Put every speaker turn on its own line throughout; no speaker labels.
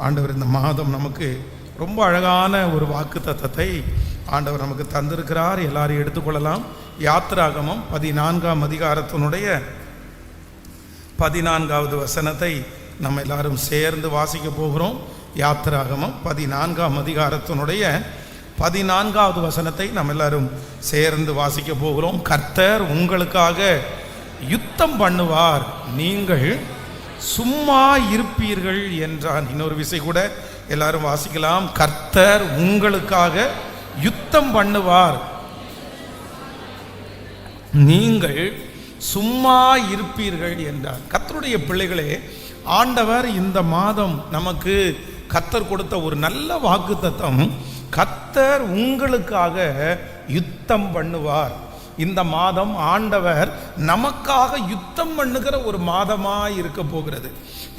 ஆண்டவர் இந்த மாதம் நமக்கு ரொம்ப அழகான ஒரு வாக்கு தத்தத்தை ஆண்டவர் நமக்கு தந்திருக்கிறார். எல்லாரையும் எடுத்துக்கொள்ளலாம். யாத்திராகமம் 14ஆம் அதிகாரத்தினுடைய 14வது வசனத்தை நம்ம எல்லாரும் சேர்ந்து வாசிக்க போகிறோம். யாத்திராகமம் 14ஆம் அதிகாரத்தினுடைய 14வது வசனத்தை நம்ம எல்லாரும் சேர்ந்து வாசிக்க போகிறோம். கர்த்தர் உங்களுக்காக யுத்தம் பண்ணுவார், நீங்கள் சும்மா இருப்பீர்கள் என்றான். இன்னொரு விசை கூட எல்லாரும் வாசிக்கலாம். கர்த்தர் உங்களுக்காக யுத்தம் பண்ணுவார், நீங்கள் சும்மா இருப்பீர்கள் என்றார். கர்த்தருடைய பிள்ளைகளே, ஆண்டவர் இந்த மாதம் நமக்கு கர்த்தர் கொடுத்த ஒரு நல்ல வாக்குத்தத்தம், கர்த்தர் உங்களுக்காக யுத்தம் பண்ணுவார். இந்த மாதம் ஆண்டவர் நமக்காக யுத்தம் பண்ணுகிற ஒரு மாதமாக இருக்க போகிறது.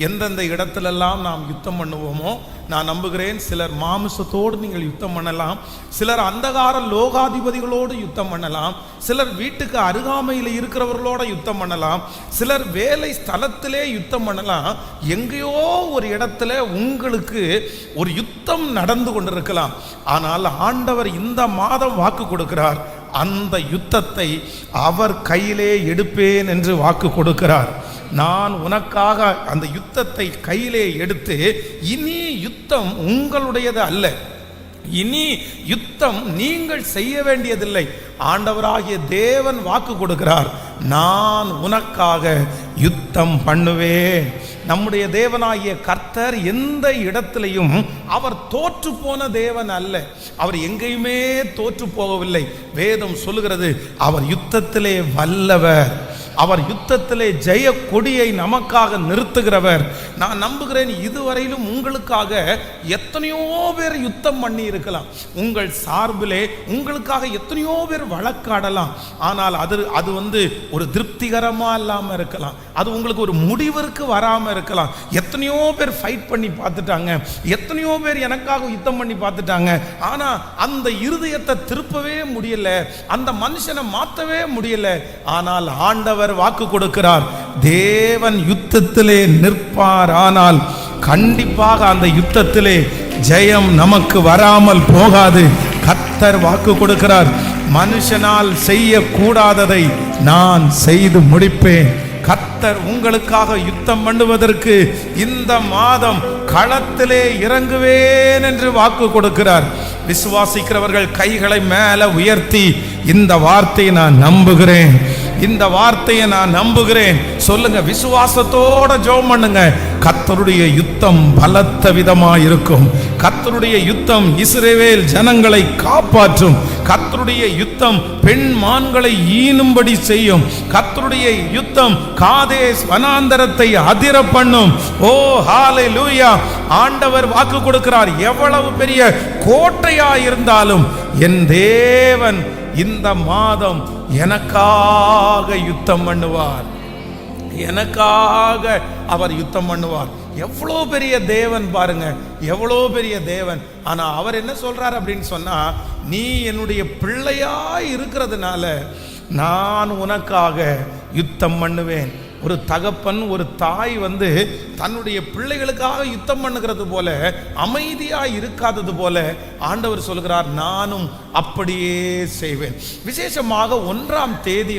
எந்தெந்த இடத்துலெல்லாம் நாம் யுத்தம் பண்ணுவோமோ, நான் நம்புகிறேன் சிலர் மாமிசத்தோடு நீங்கள் யுத்தம் பண்ணலாம், சிலர் அந்தகார லோகாதிபதிகளோடு யுத்தம் பண்ணலாம், சிலர் வீட்டுக்கு அருகாமையில் இருக்கிறவர்களோட யுத்தம் பண்ணலாம், சிலர் வேலை ஸ்தலத்திலே யுத்தம் பண்ணலாம். எங்கேயோ ஒரு இடத்துல உங்களுக்கு ஒரு யுத்தம் நடந்து கொண்டிருக்கலாம். ஆனால் ஆண்டவர் இந்த மாதம் வாக்கு கொடுக்கிறார், அந்த யுத்தத்தை அவர் கையிலே எடுப்பேன் என்று வாக்கு கொடுக்கிறார். நான் உனக்காக அந்த யுத்தத்தை கையிலே எடுத்து, இனி யுத்தம் உங்களுடையது அல்ல, இனி யுத்தம் நீங்கள் செய்ய வேண்டியதில்லை. ஆண்டவராகிய தேவன் வாக்கு கொடுக்கிறார், நான் உனக்காக யுத்தம் பண்ணுவேன். நம்முடைய தேவனாகிய கர்த்தர் எந்த இடத்திலையும் அவர் தோற்று போன தேவன் அல்ல. அவர் எங்கேயுமே தோற்று போகவில்லை. வேதம் சொல்லுகிறது, அவர் யுத்தத்திலே வல்லவர், அவர் யுத்தத்திலே ஜெய கொடியை நமக்காக நிறுத்துகிறவர். நான் நம்புகிறேன், இதுவரையிலும் உங்களுக்காக எத்தனையோ பேர் யுத்தம் பண்ணி இருக்கலாம், உங்கள் சார்பிலே உங்களுக்காக எத்தனையோ பேர் வழக்காடலாம். ஆனால் அது ஒரு திருப்திகரமா இல்லாமல் இருக்கலாம், அது உங்களுக்கு ஒரு முடிவிற்கு வராமல் இருக்கலாம். எத்தனையோ பேர் ஃபைட் பண்ணி பார்த்துட்டாங்க, எத்தனையோ பேர் எனக்காக யுத்தம் பண்ணி பார்த்துட்டாங்க. ஆனா அந்த இருதயத்தை திருப்பவே முடியல, அந்த மனுஷனை மாற்றவே முடியல. ஆனால் ஆண்டவர் வாக்கு கொடுக்கிறார், தேவன் யுத்தத்திலே நிற்பார், ஆனால் கண்டிப்பாக அந்த யுத்தத்திலே ஜெயம் நமக்கு வராமல் போகாது. கர்த்தர் வாக்கு கொடுக்கிறார், மனுஷனால் செய்யக்கூடாததை நான் செய்து முடிப்பேன். கர்த்தர் உங்களுக்காக யுத்தம் பண்ணுவதற்கு இந்த மாதம் களத்திலே இறங்குவேன் என்று வாக்கு கொடுக்கிறார். விசுவாசிக்கிறவர்கள் கைகளை மேலே உயர்த்தி இந்த வார்த்தையை நான் நம்புகிறேன், இந்த வார்த்தையை நான் நம்புகிறேன் சொல்லுங்க. விசுவாசத்தோட ஜெபம் பண்ணுங்க. கர்த்தருடைய யுத்தம் பலத்த விதமாக இருக்கும். கர்த்தருடைய யுத்தம் இஸ்ரவேல் ஜனங்களை காப்பாற்றும். கர்த்தருடைய யுத்தம் பெண் மான்களை ஈனும்படி செய்யும். கர்த்தருடைய யுத்தம் காதேஸ் வனாந்தரத்தை அதிர பண்ணும். ஓ ஹalleluya! ஆண்டவர் வாக்கு கொடுக்கிறார், எவ்வளவு பெரிய கோட்டையா இருந்தாலும் என் தேவன் இந்த மாதம் எனக்காக யுத்தம் பண்ணுவார், எனக்காக அவர் யுத்தம் பண்ணுவார். எவ்வளோ பெரிய தேவன் பாருங்க, எவ்வளோ பெரிய தேவன். ஆனா அவர் என்ன சொல்றார் அப்படின்னு சொன்னா, நீ என்னுடைய பிள்ளையா இருக்கிறதுனால நான் உனக்காக யுத்தம் பண்ணுவேன். ஒரு தகப்பன் ஒரு தாய் தன்னுடைய பிள்ளைகளுக்காக யுத்தம் பண்ணுகிறது போல, அமைதியா இருக்காதது போல ஆண்டவர் சொல்கிறார், நானும் அப்படியே செய்வேன். விசேஷமாக 1ஆம் தேதி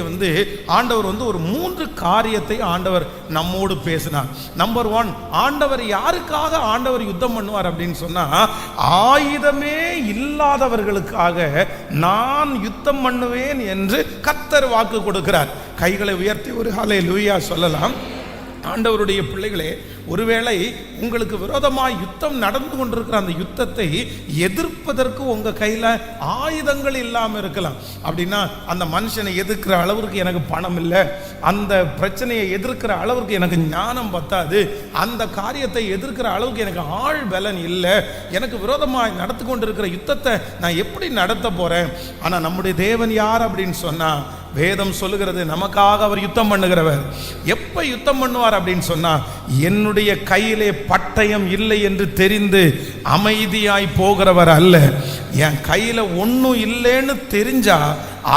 ஆண்டவர் ஒரு 3 காரியத்தை ஆண்டவர் நம்மோடு பேசினார். நம்பர் 1, ஆண்டவர் யாருக்காக ஆண்டவர் யுத்தம் பண்ணுவார் அப்படின்னு சொன்னா, ஆயுதமே இல்லாதவர்களுக்காக நான் யுத்தம் பண்ணுவேன் என்று கர்த்தர் வாக்கு கொடுக்கிறார். கைகளை உயர்த்தி ஒரு ஹல்லேலூயா சொல்லலாம். ஆண்டவருடைய பிள்ளைகளே, ஒருவேளை உங்களுக்கு விரோதமாய் யுத்தம் நடந்து கொண்டிருக்கிற அந்த யுத்தத்தை எதிர்ப்பதற்கு உங்க கையில ஆயுதங்கள் இல்லாமல் இருக்கலாம். அப்படின்னா அந்த மனுஷனை எதிர்க்கிற அளவுக்கு எனக்கு பணம் இல்லை, அந்த பிரச்சனையை எதிர்க்கிற அளவுக்கு எனக்கு ஞானம் பத்தாது, அந்த காரியத்தை எதிர்க்கிற அளவுக்கு எனக்கு ஆள் பலன் இல்லை, எனக்கு விரோதமாய் நடந்து கொண்டிருக்கிற யுத்தத்தை நான் எப்படி நடத்த போறேன். ஆனா நம்முடைய தேவன் யார் அப்படின்னு சொன்னா, வேதம் சொல்லுகிறது, நமக்காக அவர் யுத்தம் பண்ணுகிறவர். எப்ப யுத்தம் பண்ணுவார் அப்படின்னு சொன்னா, என்னுடைய கையிலே பட்டயம் இல்லை என்று தெரிந்து அமைதியாய் போகிறவர் அல்ல. என் கையில ஒன்றும் இல்லைன்னு தெரிஞ்சா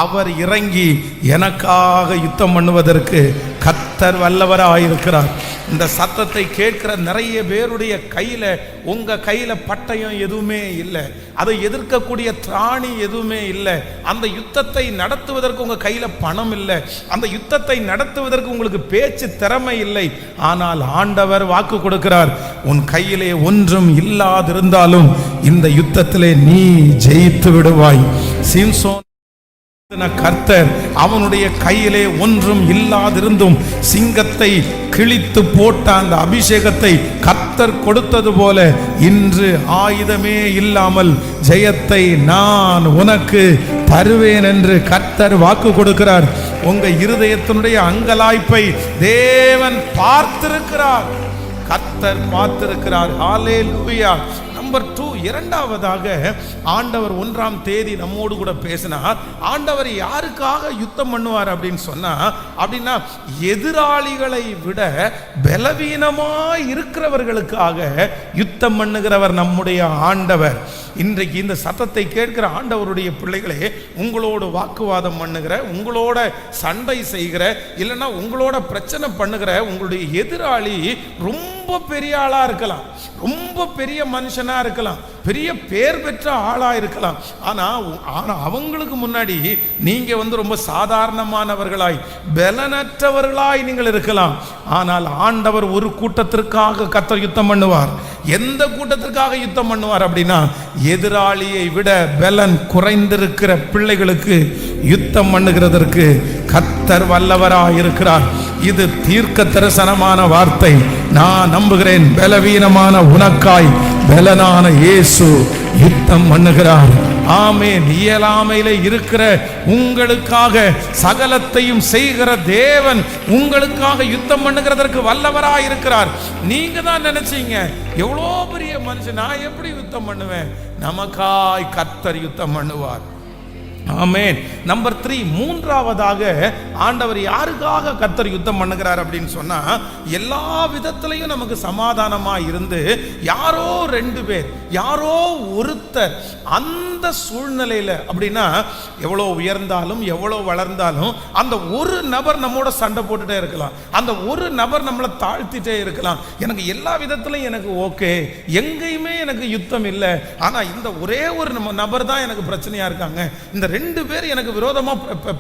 அவர் இறங்கி எனக்காக யுத்தம் பண்ணுவதற்கு கர்த்தர் வல்லவராயிருக்கிறார். இந்த சத்தத்தை கேட்கிற நிறைய பேருடைய கையில, உங்க கையில பட்டயம் எதுவுமே இல்லை, அதை எதிர்க்கக்கூடிய திராணி எதுவுமே இல்லை. அந்த யுத்தத்தை நடத்துவதற்கு உங்க கையில பணம் இல்லை, அந்த யுத்தத்தை நடத்துவதற்கு உங்களுக்கு பேச்சு திறமை இல்லை. ஆனால் ஆண்டவர் வாக்கு கொடுக்கிறார், உன் கையிலே ஒன்றும் இல்லாதிருந்தாலும் இந்த யுத்தத்திலே நீ ஜெயித்து விடுவாய். சிம்சோன் கர்த்தர் அவனுடைய கையிலே ஒன்றும் இல்லாதிருந்தும் சிங்கத்தை கிழித்து போட்ட அந்த அபிஷேகத்தை கர்த்தர் கொடுத்தது போல இன்று ஆயுதமே இல்லாமல் ஜெயத்தை நான் உனக்கு தருவேன் என்று கர்த்தர் வாக்கு கொடுக்கிறார். உங்க இருதயத்தினுடைய அங்கலாய்ப்பை தேவன் பார்த்திருக்கிறார், கர்த்தர் பார்த்திருக்கிறார். ஹல்லேலூயா. நம்பர் 2, இரண்டாவதாக ஆண்டவர் 1ஆம் தேதி நம்மோடு கூட பேசினார். ஆண்டவர் யாருக்காக யுத்தம் பண்ணுவார் அப்படின்னு சொன்னா, அப்படின்னா எதிராளிகளை விட பலவீனமாய் இருக்கிறவர்களுக்காக யுத்தம் பண்ணுகிறவர் நம்முடைய ஆண்டவர். இன்றைக்கு இந்த சத்தத்தை கேட்கிற ஆண்டவருடைய பிள்ளைகளே, உங்களோட வாக்குவாதம் பண்ணுகிற, உங்களோட சண்டை செய்கிற, இல்லைன்னா உங்களோட பிரச்சனை பண்ணுகிற உங்களுடைய எதிராளி ரொம்ப பெரிய ஆளா இருக்கலாம், ரொம்ப பெரிய மனுஷனா இருக்கலாம், பெரிய பேர் பெற்ற ஆளா இருக்கலாம். ஆனா அவங்களுக்கு முன்னாடி நீங்க ரொம்ப சாதாரணமானவர்களாய் பலனற்றவர்களாய் நீங்கள் இருக்கலாம். ஆனால் ஆண்டவர் ஒரு கூட்டத்திற்காக கர்த்தர் யுத்தம் பண்ணுவார். எந்த கூட்டத்திற்காக யுத்தம் பண்ணுவார் அப்படின்னா, எதிராளியை விட பலன் குறைந்திருக்கிற பிள்ளைகளுக்கு யுத்தம் பண்ணுகிறதற்கு கர்த்தர் வல்லவராய் இருக்கிறார். இது தீர்க்க தரிசனமான வார்த்தை. நான் நம்புகிறேன், பலவீனமான உனக்காய் பலனான இயேசு யுத்தம் பண்ணுகிறார். ஆமென். இயலாமையில இருக்கிற உங்களுக்காக சகலத்தையும் செய்கிற தேவன் உங்களுக்காக யுத்தம் பண்ணுகிறதற்கு வல்லவராய் இருக்கிறார். நீங்க தான் நினைச்சீங்க, எவ்வளோ பெரிய மனுஷன், நான் எப்படி யுத்தம் பண்ணுவேன்? நமக்காய் கர்த்தர் யுத்தம் பண்ணுவார். ஆமென். நம்பர் 3, மூன்றாவதாக ஆண்டவர் யாருக்காக கர்த்தர் யுத்தம் பண்ணுகிறார் அப்படின்னு சொன்னா, எல்லா விதத்திலையும் நமக்கு சமாதானமா இருந்து யாரோ 2 பேர், யாரோ ஒருத்தர் அந்த சூழ்நிலையில, அப்படின்னா எவ்வளோ உயர்ந்தாலும் எவ்வளோ வளர்ந்தாலும் அந்த ஒரு நபர் நம்மோட சண்டை போட்டுட்டே இருக்கலாம், அந்த ஒரு நபர் நம்மளை தாழ்த்திட்டே இருக்கலாம். எனக்கு எல்லா விதத்திலையும் எனக்கு ஓகே, எங்கேயுமே எனக்கு யுத்தம் இல்லை, ஆனா இந்த ஒரே ஒரு நபர் தான் எனக்கு பிரச்சனையா இருக்காங்க, இந்த 2 பேர் எனக்கு விரோதமா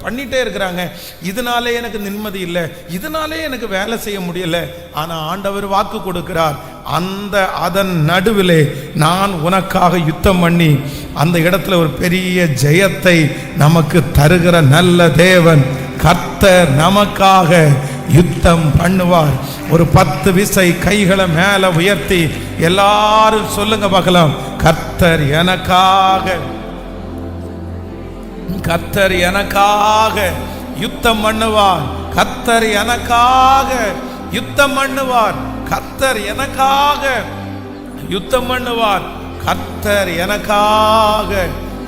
பண்ணிட்டே இருக்கிறாங்க, இதனாலே எனக்கு நிம்மதி இல்லை, இதனாலே எனக்கு வேலை செய்ய முடியல. ஆனா ஆண்டவர் வாக்கு கொடுக்கிறார், அதன் நடுவிலே நான் உனக்காக யுத்தம் பண்ணி அந்த இடத்துல ஒரு பெரிய ஜெயத்தை நமக்கு தருகிற நல்ல தேவன் கர்த்தர் நமக்காக யுத்தம் பண்ணுவார். ஒரு 10 விசை கைகளை மேல உயர்த்தி எல்லாரும் சொல்லுங்க பார்க்கலாம், கர்த்தர் எனக்காக, கர்த்தர் எனக்காக யுத்தம் பண்ணுவார், கர்த்தர் எனக்காக யுத்தம் பண்ணுவார், கர்த்தர் எனக்காக யுத்தம் பண்ணுவார், கர்த்தர் எனக்காக.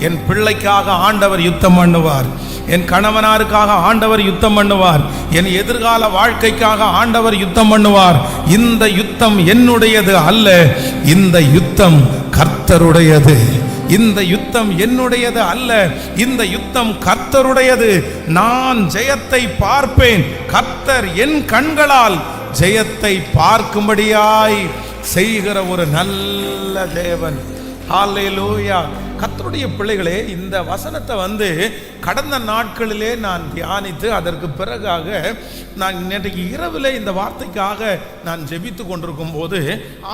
என் பிள்ளைக்காக ஆண்டவர் யுத்தம் பண்ணுவார், என் கணவனாருக்காக ஆண்டவர் யுத்தம் பண்ணுவார், என் எதிர்கால வாழ்க்கைக்காக ஆண்டவர் யுத்தம் பண்ணுவார். இந்த யுத்தம் என்னுடையது அல்ல, இந்த யுத்தம் கர்த்தருடையது. இந்த யுத்தம் என்னுடையது அல்ல, இந்த யுத்தம் கர்த்தருடையது. நான் ஜெயத்தை பார்ப்பேன், கர்த்தர் என் கண்களால் ஜெயத்தை பார்க்கும்படியாய் செய்கிற ஒரு நல்ல தேவன். ஹல்லேலூயா. கர்த்தருடைய பிள்ளைகளே, இந்த வசனத்தை கடந்த நாட்களிலே நான் தியானித்து அதற்கு பிறகாக நான் நேற்றைக்கு இரவில் இந்த வார்த்தைக்காக நான் ஜெபித்து கொண்டிருக்கும் போது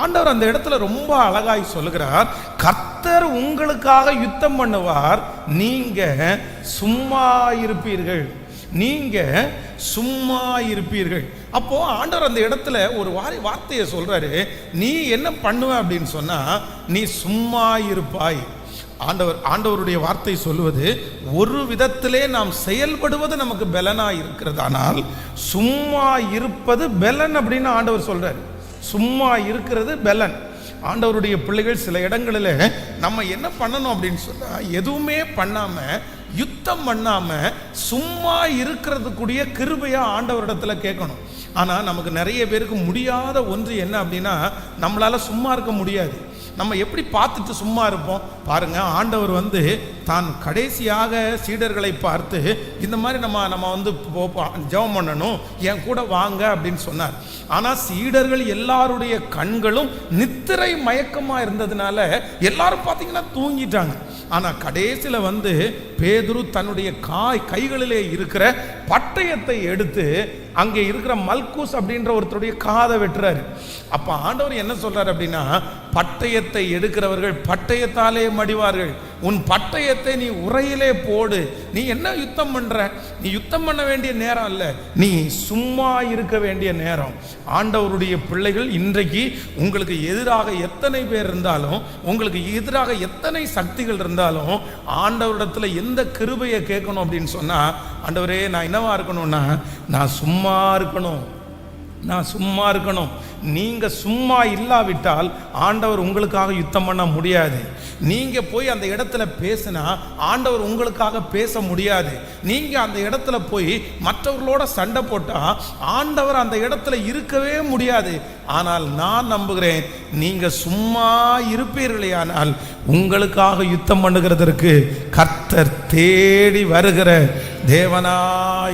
ஆண்டவர் அந்த இடத்துல ரொம்ப அழகாய் சொல்லுகிறார், கர்த்தர் உங்களுக்காக யுத்தம் பண்ணுவார், நீங்க சும்மா இருப்பீர்கள், நீங்க சும்மா இருப்பீர்கள். அப்போ ஆண்டவர் அந்த இடத்துல ஒரு வார்த்தையை சொல்றாரு, நீ என்ன பண்ணுவ அப்படின்னு சொன்னா, நீ சும்மா இருப்பாய். ஆண்டவருடைய வார்த்தை சொல்லுவது, ஒரு விதத்திலே நாம் செயல்படுவது நமக்கு பலனா இருக்கிறது, ஆனால் சும்மா இருப்பது பலன் அப்படின்னு ஆண்டவர் சொல்றாரு. சும்மா இருக்கிறது பலன். ஆண்டவருடைய பிள்ளைகள் சில இடங்களில் நம்ம என்ன பண்ணணும் அப்படின்னு சொன்னா, எதுவுமே பண்ணாம யுத்தம் பண்ணாம சும்மா இருக்கிறதுக்குரிய கிருபையா ஆண்டவரிடத்துல கேட்கணும். ஆனால் நமக்கு நிறைய பேருக்கு முடியாத ஒன்று என்ன அப்படின்னா, நம்மளால் சும்மா இருக்க முடியாது. நம்ம எப்படி பார்த்துட்டு சும்மா இருப்போம் பாருங்க. ஆண்டவர் தான் கடைசியாக சீடர்களை பார்த்து இந்த மாதிரி நம்ம ஜெபம் பண்ணணும், என் கூட வாங்க அப்படின்னு சொன்னார். ஆனால் சீடர்கள் எல்லாருடைய கண்களும் நித்திரை மயக்கமாக இருந்ததுனால எல்லாரும் பார்த்தீங்கன்னா தூங்கிட்டாங்க. ஆனால் கடைசியில் பேதுரு தன்னுடைய கைகளிலே இருக்கிற பட்டயத்தை எடுத்து அங்கே இருக்கிற மல்கூஸ் அப்படின்ற ஒருத்தருடைய காதை வெட்டுறாரு. அப்போ ஆண்டவர் என்ன சொல்றாரு அப்படின்னா, பட்டயத்தை எடுக்கிறவர்கள் பட்டயத்தாலே மடிவார்கள், உன் பட்டயத்தை நீ உரையிலே போடு. நீ என்ன யுத்தம் பண்ற? நீ யுத்தம் பண்ண வேண்டிய நேரம் அல்ல, நீ சும்மா இருக்க வேண்டிய நேரம். ஆண்டவருடைய பிள்ளைகள், இன்றைக்கு உங்களுக்கு எதிராக எத்தனை பேர் இருந்தாலும், உங்களுக்கு எதிராக எத்தனை சக்திகள் இருந்தாலும், ஆண்டவரிடத்துல எந்த கிருபையை கேட்கணும் அப்படின்னு சொன்னா, ஆண்டவரே நான் என்னவா இருக்கணும்னா, நான் சும்மா இருக்கணும், நான் சும்மா இருக்கணும். நீங்க சும்மா இல்லாவிட்டால் ஆண்டவர் உங்களுக்காக யுத்தம் பண்ண முடியாது. நீங்க போய் அந்த இடத்துல பேசினா ஆண்டவர் உங்களுக்காக பேச முடியாது. நீங்க அந்த இடத்துல போய் மற்றவர்களோட சண்டை போட்டா ஆண்டவர் அந்த இடத்துல இருக்கவே முடியாது. ஆனால் நான் நம்புகிறேன், நீங்க சும்மா இருப்பீர்களேயானால் உங்களுக்காக யுத்தம் பண்ணுகிறதற்கு கர்த்தர் தேடி வருகிற தேவனா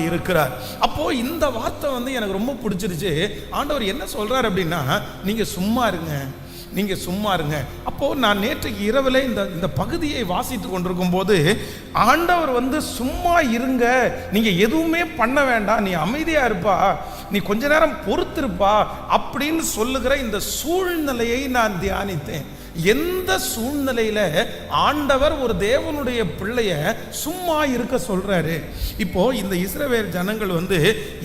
இருக்கிறார். அப்போ இந்த வார்த்தை எனக்கு ரொம்ப பிடிச்சிருச்சு. ஆண்டவர் என்ன சொல்றாரு அப்படின்னா, நீங்க சும்மா இருங்க, நீங்க சும்மா இருங்க. அப்போ நான் நேற்றைக்கு இரவில் இந்த பகுதியை வாசித்து கொண்டிருக்கும் போது ஆண்டவர் சும்மா இருங்க, நீங்க எதுவுமே பண்ண வேண்டாம், நீ அமைதியா இருப்பா, நீ கொஞ்ச நேரம் பொறுத்திருப்பா அப்படின்னு சொல்லுகிற இந்த சூழ்நிலையை நான் தியானித்தேன். எந்த சூழ்நிலையில ஆண்டவர் ஒரு தேவனுடைய பிள்ளைய சும்மா இருக்க சொல்றாரு? இப்போ இந்த இஸ்ரவேல் ஜனங்கள்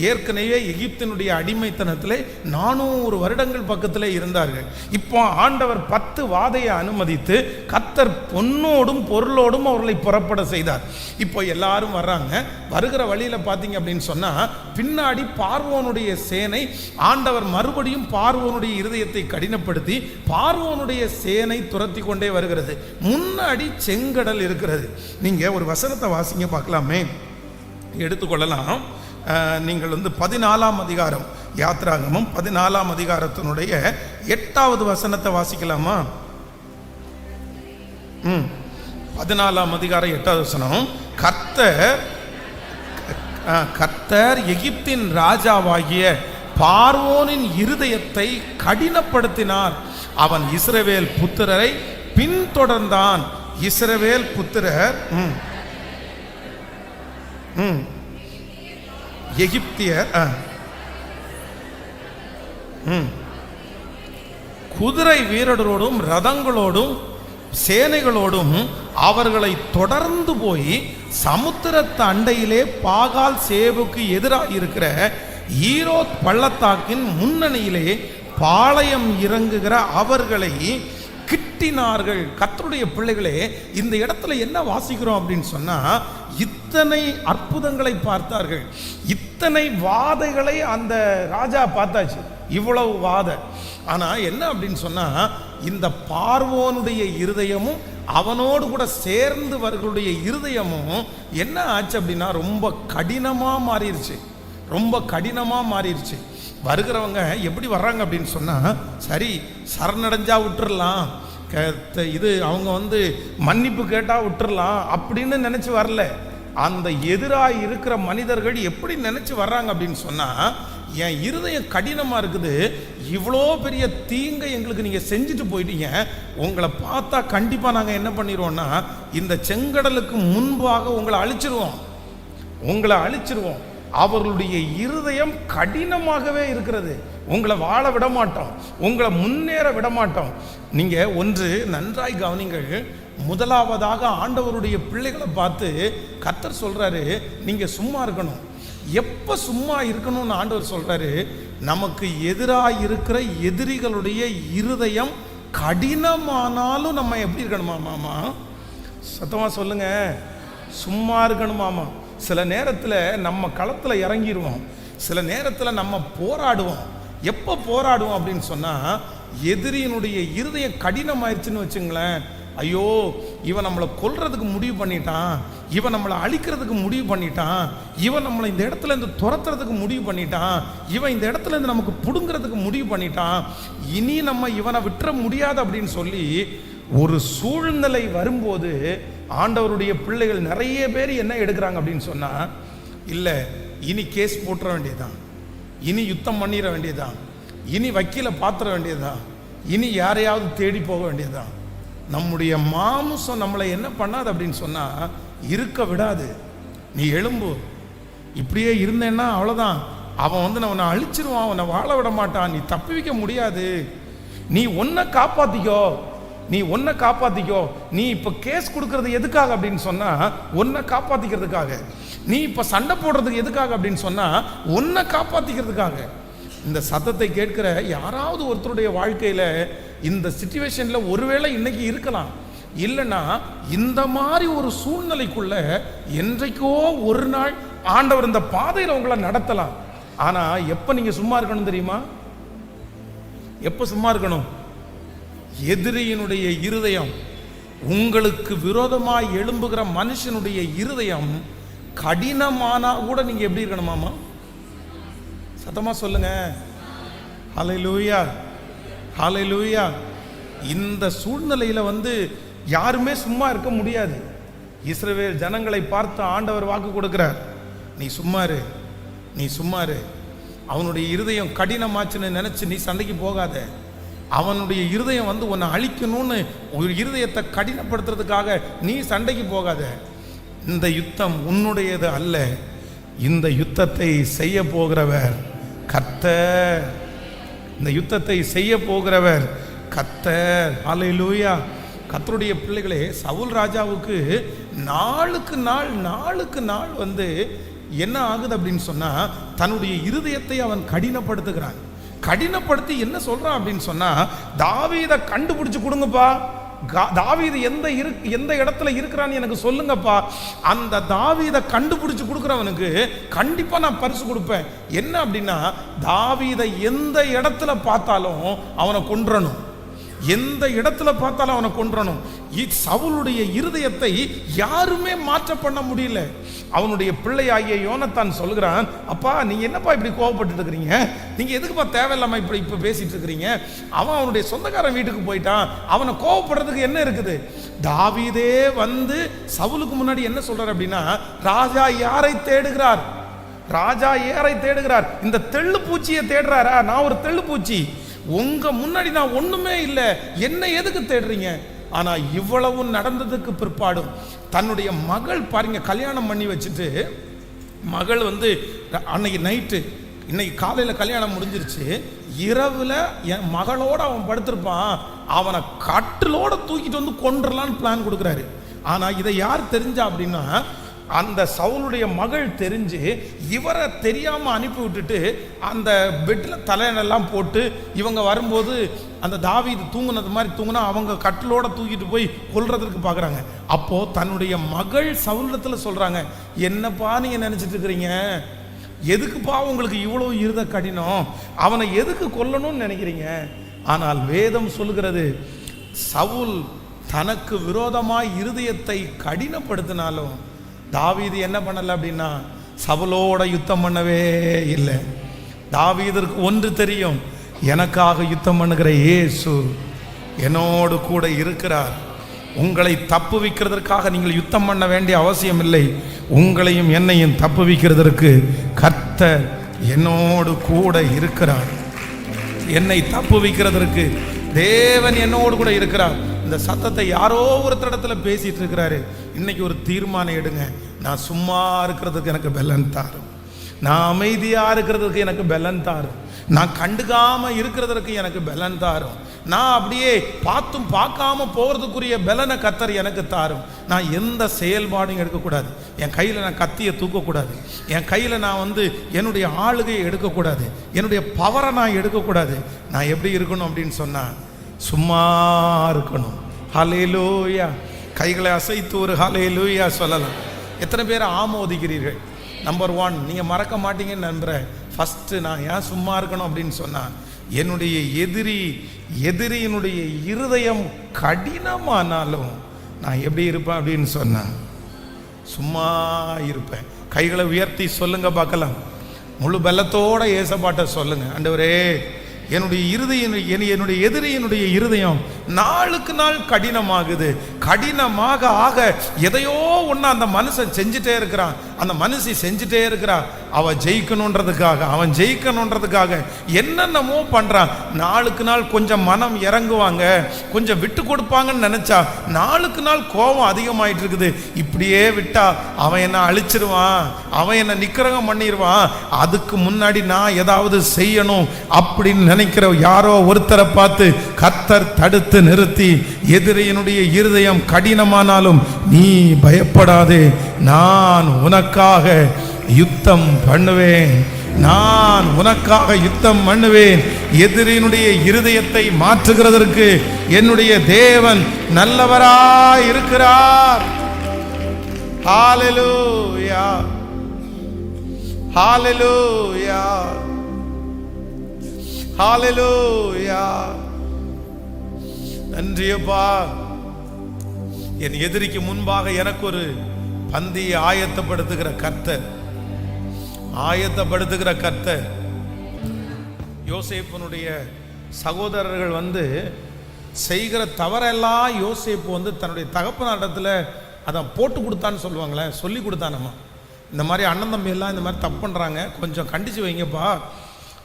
ஏற்கனவே எகிப்தினுடைய அடிமைத்தனத்திலே 400 வருடங்கள் பக்கத்திலே இருந்தார்கள். இப்போ ஆண்டவர் 10 வாதையை அனுமதித்து கர்த்தர் பொன்னோடும் பொருளோடும் அவர்களை புறப்பட செய்தார். இப்போ எல்லாரும் வர்றாங்க. வருகிற வழியில பார்த்தீங்க அப்படின்னு சொன்னா, பின்னாடி பார்வோனுடைய சேனை, ஆண்டவர் மறுபடியும் பார்வோனுடைய இருதயத்தை கடினப்படுத்தி பார்வோனுடைய சேனை துரத்தி கொண்டே வருகிறது. முன்னாடி செங்கடல் இருக்கிறது. நீங்க ஒரு வசனத்தை வாசிங்க பார்க்கலாமே, எடுத்துக்கொள்ளலாம். நீங்கள் 14ஆம் அதிகாரம், யாத்ராகமம் 14ஆம் அதிகாரத்தினுடைய 8வது வசனத்தை வாசிக்கலாமா? 14ஆம் அதிகாரம் 8வது வசனம். கர்த்தர் எகிப்தின் ராஜாவாகிய பார்வோனின் இருதயத்தை கடினப்படுத்தினார், அவன் இஸ்ரவேல் புத்திரரை பின்தொடர்ந்தான். இஸ்ரவேல் புத்திரர் எகிப்தியர் குதிரை வீரர்களோடும் ரதங்களோடும் சேனைகளோடும் அவர்களை தொடர்ந்து போய் சமுத்திரத்து அண்டையிலே பாகால் சேவுக்கு எதிராக இருக்கிற ஈரோத் பள்ளத்தாக்கின் முன்னணியிலே பாளையம் இறங்குகிற அவர்களை கிட்டினார்கள். கர்த்தருடைய பிள்ளைகளே, இந்த இடத்துல என்ன வாசிக்கிறோம் அப்படின்னு சொன்னா, இத்தனை அற்புதங்களை பார்த்தார்கள், இத்தனை வாதைகளை அந்த ராஜா பார்த்தாச்சு, இவ்வளவு வாதை. ஆனா என்ன அப்படின்னு சொன்னா, இந்த பார்வோனுடைய இருதயமும் அவனோடு கூட சேர்ந்தவர்களுடைய இருதயமும் என்ன ஆச்சு அப்படின்னா, ரொம்ப கடினமா மாறிடுச்சு, ரொம்ப கடினமா மாறிடுச்சு. வருகிறவங்க எப்படி வர்றாங்க அப்படின்னு சொன்னா, சரி சரணடைஞ்சா விட்டுறலாம், இது அவங்க மன்னிப்பு கேட்டா விட்டுறலாம் அப்படின்னு நினைச்சு வரல. அந்த எதிராக இருக்கிற மனிதர்கள் எப்படி நினைச்சு வர்றாங்க அப்படின்னு சொன்னா, என் இருதயம் கடினமா இருக்குது, இவ்வளோ பெரிய தீங்கை எங்களுக்கு நீங்க செஞ்சுட்டு போயிட்டீங்க, உங்களை பார்த்தா கண்டிப்பா நாங்க என்ன பண்ணிடுவோம்னா, இந்த செங்கடலுக்கு முன்பாக உங்களை அழிச்சிருவோம், உங்களை அழிச்சிருவோம். அவர்களுடைய இருதயம் கடினமாகவே இருக்கிறது. உங்களை வாழ விட மாட்டோம், உங்களை முன்னேற விட மாட்டோம். நீங்க ஒன்று நன்றாய் கவனிங்கள். முதலாவதாக ஆண்டவருடைய பிள்ளைகளை பார்த்து கர்த்தர் சொல்றாரு, நீங்க சும்மா இருக்கணும். எப்ப சும்மா இருக்கணும்னு ஆண்டவர் சொல்றாரு, நமக்கு எதிராக இருக்கிற எதிரிகளுடைய இருதயம் கடினமானாலும் நம்ம எப்படி இருக்கணுமா மாமா? சத்தமா சொல்லுங்க, சும்மா இருக்கணுமாமா. சில நேரத்தில் நம்ம களத்தில் இறங்கிடுவோம், சில நேரத்தில் நம்ம போராடுவோம். எப்போ போராடுவோம் அப்படின்னு சொன்னால், எதிரியினுடைய இருதயம் கடினமாயிருச்சுன்னு வச்சுங்களேன், ஐயோ இவன் நம்மளை கொல்றதுக்கு முடிவு பண்ணிட்டான், இவன் நம்மளை அழிக்கிறதுக்கு முடிவு பண்ணிட்டான், இவன் நம்மளை இந்த இடத்துல இருந்து துரத்துறதுக்கு முடிவு பண்ணிட்டான், இவன் இந்த இடத்துல இருந்து நமக்கு பிடுங்கிறதுக்கு முடிவு பண்ணிட்டான், இனி நம்ம இவனை விட்டுற முடியாது அப்படின்னு சொல்லி ஒரு சூழ்நிலை வரும்போது ஆண்டவருடைய பிள்ளைகள் நிறைய பேர் என்ன எடுக்கிறாங்க அப்படின்னு சொன்னா, இல்லை இனி கேஸ் போட்டுற வேண்டியதுதான், இனி யுத்தம் பண்ணிட வேண்டியதுதான், இனி வக்கீல பாத்திர வேண்டியதுதான், இனி யாரையாவது தேடி போக வேண்டியதுதான். நம்முடைய மாம்சம் நம்மளை என்ன பண்ணாது அப்படின்னு சொன்னா இருக்க விடாது. நீ எழும்பு, இப்படியே இருந்தேன்னா அவ்வளோதான், அவன் வந்து உன்னை அழிச்சிருவான், உன்னை வாழ விட மாட்டான், நீ தப்பி வைக்க முடியாது, நீ ஒன்றை காப்பாத்திக்கோ, நீ ஒன்றை காப்பாத்திக்கோ. நீ இப்போ கேஸ் கொடுக்கறது எதுக்காக அப்படின்னு சொன்னா ஒன்றை காப்பாத்திக்கிறதுக்காக, நீ இப்போ சண்டை போடுறதுக்கு எதுக்காக அப்படின்னு சொன்னா ஒன்றை காப்பாத்திக்கிறதுக்காக. இந்த சத்தத்தை கேட்கிற யாராவது ஒருத்தருடைய வாழ்க்கையில் இந்த சிச்சுவேஷனில் ஒருவேளை இன்னைக்கு இருக்கலாம், இல்லைன்னா இந்த மாதிரி ஒரு சூழ்நிலைக்குள்ள என்றைக்கோ ஒரு நாள் ஆண்டவர் இந்த பாதையில் உங்களை நடத்தலாம். ஆனால் எப்போ நீங்கள் சும்மா இருக்கணும் தெரியுமா? எப்போ சும்மா இருக்கணும்? எதிரியினுடைய இருதயம், உங்களுக்கு விரோதமாய் எழும்புகிற மனுஷனுடைய இருதயம் கடினமானா கூட நீங்க எப்படி இருக்கணுமாமா? சத்தமா சொல்லுங்க. ஹல்லேலூயா, ஹல்லேலூயா. இந்த சூழ்நிலையில வந்து யாருமே சும்மா இருக்க முடியாது. இஸ்ரவேல் ஜனங்களை பார்த்து ஆண்டவர் வாக்கு கொடுக்கிறார், நீ சும்மாரு, நீ சும்மாரு. அவனுடைய இருதயம் கடினமாச்சுன்னு நினைச்சு நீ சண்டைக்கு போகாத. அவனுடைய இருதயம் வந்து உன்னை அழிக்கணும்னு ஒரு இருதயத்தை கடினப்படுத்துறதுக்காக நீ சண்டைக்கு போகாத. இந்த யுத்தம் உன்னுடையது அல்ல, இந்த யுத்தத்தை செய்ய போகிறவர் கர்த்தர், இந்த யுத்தத்தை செய்ய போகிறவர் கர்த்தர். ஹல்லேலூயா. கர்த்தருடைய பிள்ளைகளே, சவுல் ராஜாவுக்கு நாளுக்கு நாள் வந்து என்ன ஆகுது அப்படின்னு சொன்னா தன்னுடைய இருதயத்தை அவன் கடினப்படுத்துகிறான். கடினப்படுத்தி என்ன சொல்றான் அப்படின்னு சொன்னா, தாவீதை கண்டுபிடிச்சு கொடுங்கப்பா, தாவீது எந்த இடத்துல இருக்கிறான்னு எனக்கு சொல்லுங்கப்பா, அந்த தாவீதை கண்டுபிடிச்சு கொடுக்குறவனுக்கு கண்டிப்பா நான் பரிசு கொடுப்பேன். என்ன அப்படின்னா, தாவீதை எந்த இடத்துல பார்த்தாலும் அவனை கொன்றணும், எந்த இடத்துல பார்த்தாலும் அவனை கொன்றணும். சவுலுடைய இருதயத்தை யாருமே மாற்ற பண்ண முடியல. அவனுடைய பிள்ளையாகிய யோனத்தான் சொல்கிறான், அப்பா நீங்க என்னப்பா இப்படி கோவப்பட்டு இருக்கிறீங்க, நீங்க எதுக்குப்பா தேவையில்லாம இப்ப பேசிட்டு இருக்கிறீங்க, அவன் அவனுடைய சொந்தக்காரன் வீட்டுக்கு போயிட்டான், அவனை கோவப்படுறதுக்கு என்ன இருக்குது? தாவீதே வந்து சவுலுக்கு முன்னாடி என்ன சொல்றார் அப்படின்னா, ராஜா யாரை தேடுகிறார், ராஜா யாரை தேடுகிறார், இந்த தெள்ளு பூச்சியை தேடுறாரா? நான் ஒரு தெள்ளு பூச்சி, உங்க முன்னாடி நான் ஒண்ணுமே இல்லை, என்ன எதுக்கு தேடுறீங்க? ஆனா இவ்வளவு நடந்ததுக்கு பிற்பாடும் தன்னுடைய மகள் பாருங்க, கல்யாணம் பண்ணி வச்சுட்டு, மகள் வந்து அன்னைக்கு நைட்டு, இன்னைக்கு காலையில் கல்யாணம் முடிஞ்சிருச்சு, இரவுல என் மகளோட அவன் படுத்திருப்பான், அவனை கட்டிலோட தூக்கிட்டு வந்து கொன்றலான்னு பிளான் கொடுக்குறாரு. ஆனா இதை யார் தெரிஞ்சா அப்படின்னா, அந்த சவுலுடைய மகள் தெரிஞ்சு இவரை தெரியாம அனுப்பி விட்டுட்டு அந்த பெட்டில் தலையெல்லாம் போட்டு இவங்க வரும்போது அந்த தாவீது தூங்குனது மாதிரி தூங்குனா அவங்க கட்டிலோட தூக்கிட்டு போய் கொல்றதுக்கு பார்க்குறாங்க. அப்போ தன்னுடைய மகள் சவுலத்தில் சொல்றாங்க, என்னப்பா நீங்க நினைச்சிட்டு இருக்கிறீங்க, எதுக்குப்பா உங்களுக்கு இவ்வளவு இருத கடினம், அவனை எதுக்கு கொல்லணும்னு நினைக்கிறீங்க? ஆனால் வேதம் சொல்லுகிறது, சவுல் தனக்கு விரோதமாய் இருதயத்தை கடினப்படுத்தினாலும் தாவீது என்ன பண்ணல அப்படின்னா, சவுலோட யுத்தம் பண்ணவே இல்லை. தாவீதற்கு ஒன்று தெரியும், எனக்காக யுத்தம் பண்ணுகிற இயேசு என்னோடு கூட இருக்கிறார். உங்களை தப்புவிக்கிறதற்காக நீங்கள் யுத்தம் பண்ண வேண்டிய அவசியம் இல்லை, உங்களையும் என்னையும் தப்புவிக்கிறதற்கு கர்த்தர் என்னோடு கூட இருக்கிறார். என்னை தப்புவிக்கிறதற்கு தேவன் என்னோடு கூட இருக்கிறார். இந்த சத்தத்தை யாரோ ஒருத்தரிடத்துல பேசிட்டு இருக்கிறாரு. இன்னைக்கு ஒரு தீர்மானம் எடுங்க, நான் சும்மா இருக்கிறதுக்கு எனக்கு பலன் தாரும், நான் அமைதியா இருக்கிறதுக்கு எனக்கு பலன் தாரும், நான் கண்டுக்காம இருக்கிறதுக்கு எனக்கு பலன் தாரும், நான் அப்படியே பார்த்தும் பார்க்காம போகிறதுக்குரிய பலனை கர்த்தர் எனக்கு தாரும். நான் எந்த செயல்பாடும் எடுக்கக்கூடாது, என் கையில் நான் கத்தியை தூக்கக்கூடாது, என் கையில் நான் வந்து என்னுடைய ஆளுகையை எடுக்கக்கூடாது, என்னுடைய பவரை நான் எடுக்கக்கூடாது. நான் எப்படி இருக்கணும் அப்படின்னு சொன்னா, சும்மா இருக்கணும். ஹல்லேலூயா. கைகளை அசைத்து ஒரு ஹல்லேலூயா சொல்லலாம். எத்தனை பேர் ஆமோதிக்கிறீர்கள்? நம்பர் 1, நீங்கள் மறக்க மாட்டீங்கன்னு நம்புகிறேன். ஃபஸ்ட்டு நான் ஏன் சும்மா இருக்கணும் அப்படின்னு சொன்னால், என்னுடைய எதிரியினுடைய இருதயம் கடினமானாலும் நான் எப்படி இருப்பேன் அப்படின்னு சொன்னேன், சும்மா இருப்பேன். கைகளை உயர்த்தி சொல்லுங்க பார்க்கலாம். முழு பலத்தோட ஏசப்பாட்ட சொல்லுங்க, ஆண்டவரே என்னுடைய எதிரியினுடைய இருதயம் நாளுக்கு நாள் கடினமாகுது. கடினமாக ஆக எதையோ ஒன்று அந்த மனுஷன் செஞ்சுட்டே இருக்கிறான், அந்த மனுஷி செஞ்சுட்டே இருக்கிறான். அவன் ஜெயிக்கணுன்றதுக்காக என்னென்னமோ பண்றான். நாளுக்கு நாள் கொஞ்சம் மனம் இறங்குவாங்க, கொஞ்சம் விட்டு கொடுப்பாங்கன்னு நினைச்சா நாளுக்கு நாள் கோபம் அதிகமாயிட்டு இருக்குது. இப்படியே விட்டா அவன் என்ன அழிச்சிருவான், அவன் என்ன நிக்கிரகம் பண்ணிடுவான். அதுக்கு முன்னாடி நான் ஏதாவது செய்யணும் அப்படின்னு நினைக்கிற யாரோ ஒருத்தரை பார்த்து கர்த்தர் தடுத்து நிறுத்தி, எதிரியினுடைய இருதயம் கடினமானாலும் நீ பயப்படாதே, நான் உனக்காக யுத்தம் பண்ணுவேன், நான் உனக்காக யுத்தம் பண்ணுவேன். எதிரியினுடைய இருதயத்தை மாற்றுகிறதற்கு என்னுடைய தேவன் நல்லவராய் இருக்கிறார். ஹalleluya, ஹalleluya, ஹalleluya. நன்றியப்பா, என் எதிரிக்கு முன்பாக எனக்கு ஒரு பந்தியை ஆயத்தப்படுத்துகிற கர்த்தர். யோசேப்பினுடைய சகோதரர்கள் செய்கிற தவறெல்லாம் யோசேப்பு தன்னுடைய தகப்பனிடத்துல அதான் போட்டு கொடுத்தான்னு சொல்லுவாங்களே, சொல்லி கொடுத்தானம்மா, இந்த மாதிரி அண்ணன் தம்பி எல்லாம் இந்த மாதிரி தப்பு பண்ணுறாங்க, கொஞ்சம் கண்டிச்சு வைங்கப்பா,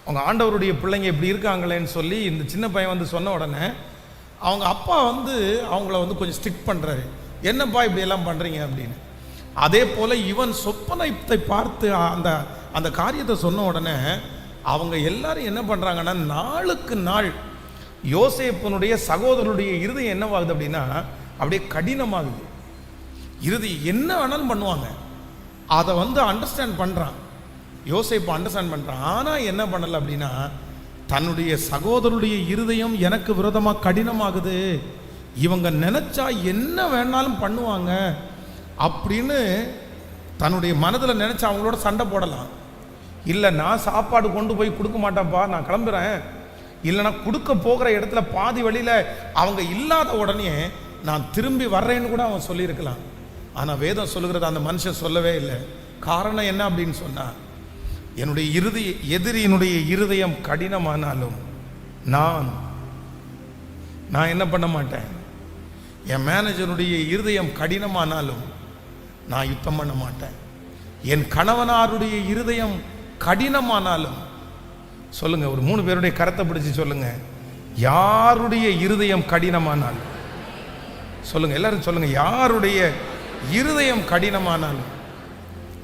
அவங்க ஆண்டவருடைய பிள்ளைங்க இப்படி இருக்காங்களேன்னு சொல்லி இந்த சின்ன பையன் சொன்ன உடனே அவங்க அப்பா அவங்கள கொஞ்சம் ஸ்ட்ரிக்ட் பண்ணுறாரு, என்னப்பா இப்படி எல்லாம் பண்ணுறீங்க அப்படின்னு. அதே போல் இவன் சொப்பனத்தை பார்த்து அந்த காரியத்தை சொன்ன உடனே அவங்க எல்லாரும் என்ன பண்ணுறாங்கன்னா, நாளுக்கு நாள் யோசேப்பினுடைய சகோதரனுடைய இருதயம் என்னவாகுது அப்படின்னா அப்படியே கடினமாகுது. என்ன வேணாலும் பண்ணுவாங்க, அதை அண்டர்ஸ்டாண்ட் பண்ணுறான், யோசேப்பு அண்டர்ஸ்டாண்ட் பண்ணுறான். ஆனால் என்ன பண்ணலை அப்படின்னா, தன்னுடைய சகோதரனுடைய இருதயம் எனக்கு விரோதமாக கடினமாகுது, இவங்க நினைச்சா என்ன வேணாலும் பண்ணுவாங்க அப்படின்னு தன்னுடைய மனதில் நினைச்சா அவங்களோட சண்டை போடலாம். இல்லை நான் சாப்பாடு கொண்டு போய் கொடுக்க மாட்டேன்ப்பா, நான் கிளம்புறேன், இல்லைனா கொடுக்க போகிற இடத்துல பாதி வழியில் அவங்க இல்லாத உடனே நான் திரும்பி வர்றேன்னு கூட அவன் சொல்லியிருக்கலாம். ஆனால் வேதம் சொல்லுகிறது அந்த மனுஷன் சொல்லவே இல்லை. காரணம் என்ன அப்படின்னு சொன்னா, என்னுடைய எதிரியினுடைய இருதயம் கடினமானாலும் நான் என்ன பண்ண மாட்டேன், என் மேனேஜருடைய இருதயம் கடினமானாலும் நான் யுத்தம் பண்ண மாட்டேன். என் கணவனாருடைய இருதயம் கடினமானாலும், சொல்லுங்க, ஒரு 3 பேருடைய கரத்தை பிடிச்சு சொல்லுங்க, யாருடைய இருதயம் கடினமானாலும், சொல்லுங்க எல்லாரும் சொல்லுங்க, யாருடைய இருதயம் கடினமானாலும்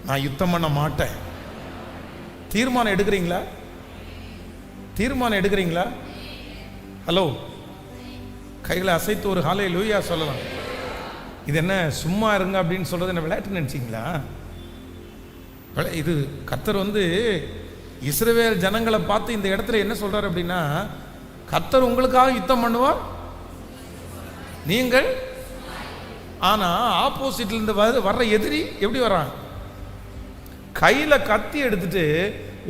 நான் யுத்தம் பண்ண மாட்டேன். தீர்மானம் எடுக்கிறீங்களா? ஹலோ, கைகளை அசைத்து ஒரு ஹல்லேலூயா சொல்லலாம். இது என்ன சும்மா இருங்க அப்படின்னு சொல்றது என்ன விளையாட்டு நினைச்சிங்களா? இது கர்த்தர் இஸ்ரவேல் ஜனங்களை பார்த்து இந்த இடத்துல என்ன சொல்றாரு அப்படின்னா, கர்த்தர் உங்களுக்காக யுத்தம் பண்ணுவார், நீங்கள் ஆனா ஆப்போசிட்ல இருந்து வர்ற எதிரி எப்படி வர்றான், கையில கத்தி எடுத்துட்டு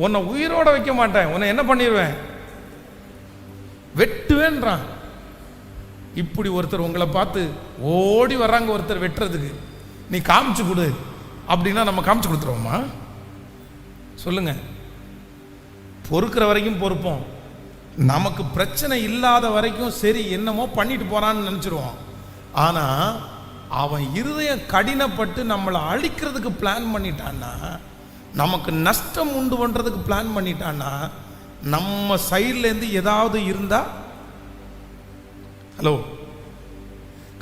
உன்னை உயிரோட வைக்க மாட்டேன், உன்னை என்ன பண்ணிடுவேன், வெட்டுவேன்றான். இப்படி ஒருத்தர் உங்களை பார்த்து ஓடி வர்றாங்க, ஒருத்தர் வெட்டுறதுக்கு, நீ காமிச்சு கொடு அப்படின்னா நம்ம காமிச்சு கொடுத்துருவோமா? சொல்லுங்க. பொறுக்கிற வரைக்கும் பொறுப்போம், நமக்கு பிரச்சனை இல்லாத வரைக்கும் சரி என்னமோ பண்ணிட்டு போறான்னு நினைச்சிருவோம். ஆனா அவன் இருதயம் கடினப்பட்டு நம்மளை அழிக்கிறதுக்கு பிளான் பண்ணிட்டான்னா, நமக்கு நஷ்டம் உண்டு பண்றதுக்கு பிளான் பண்ணிட்டான்னா, நம்ம சைட்ல இருந்து ஏதாவது இருந்தா, ஹலோ,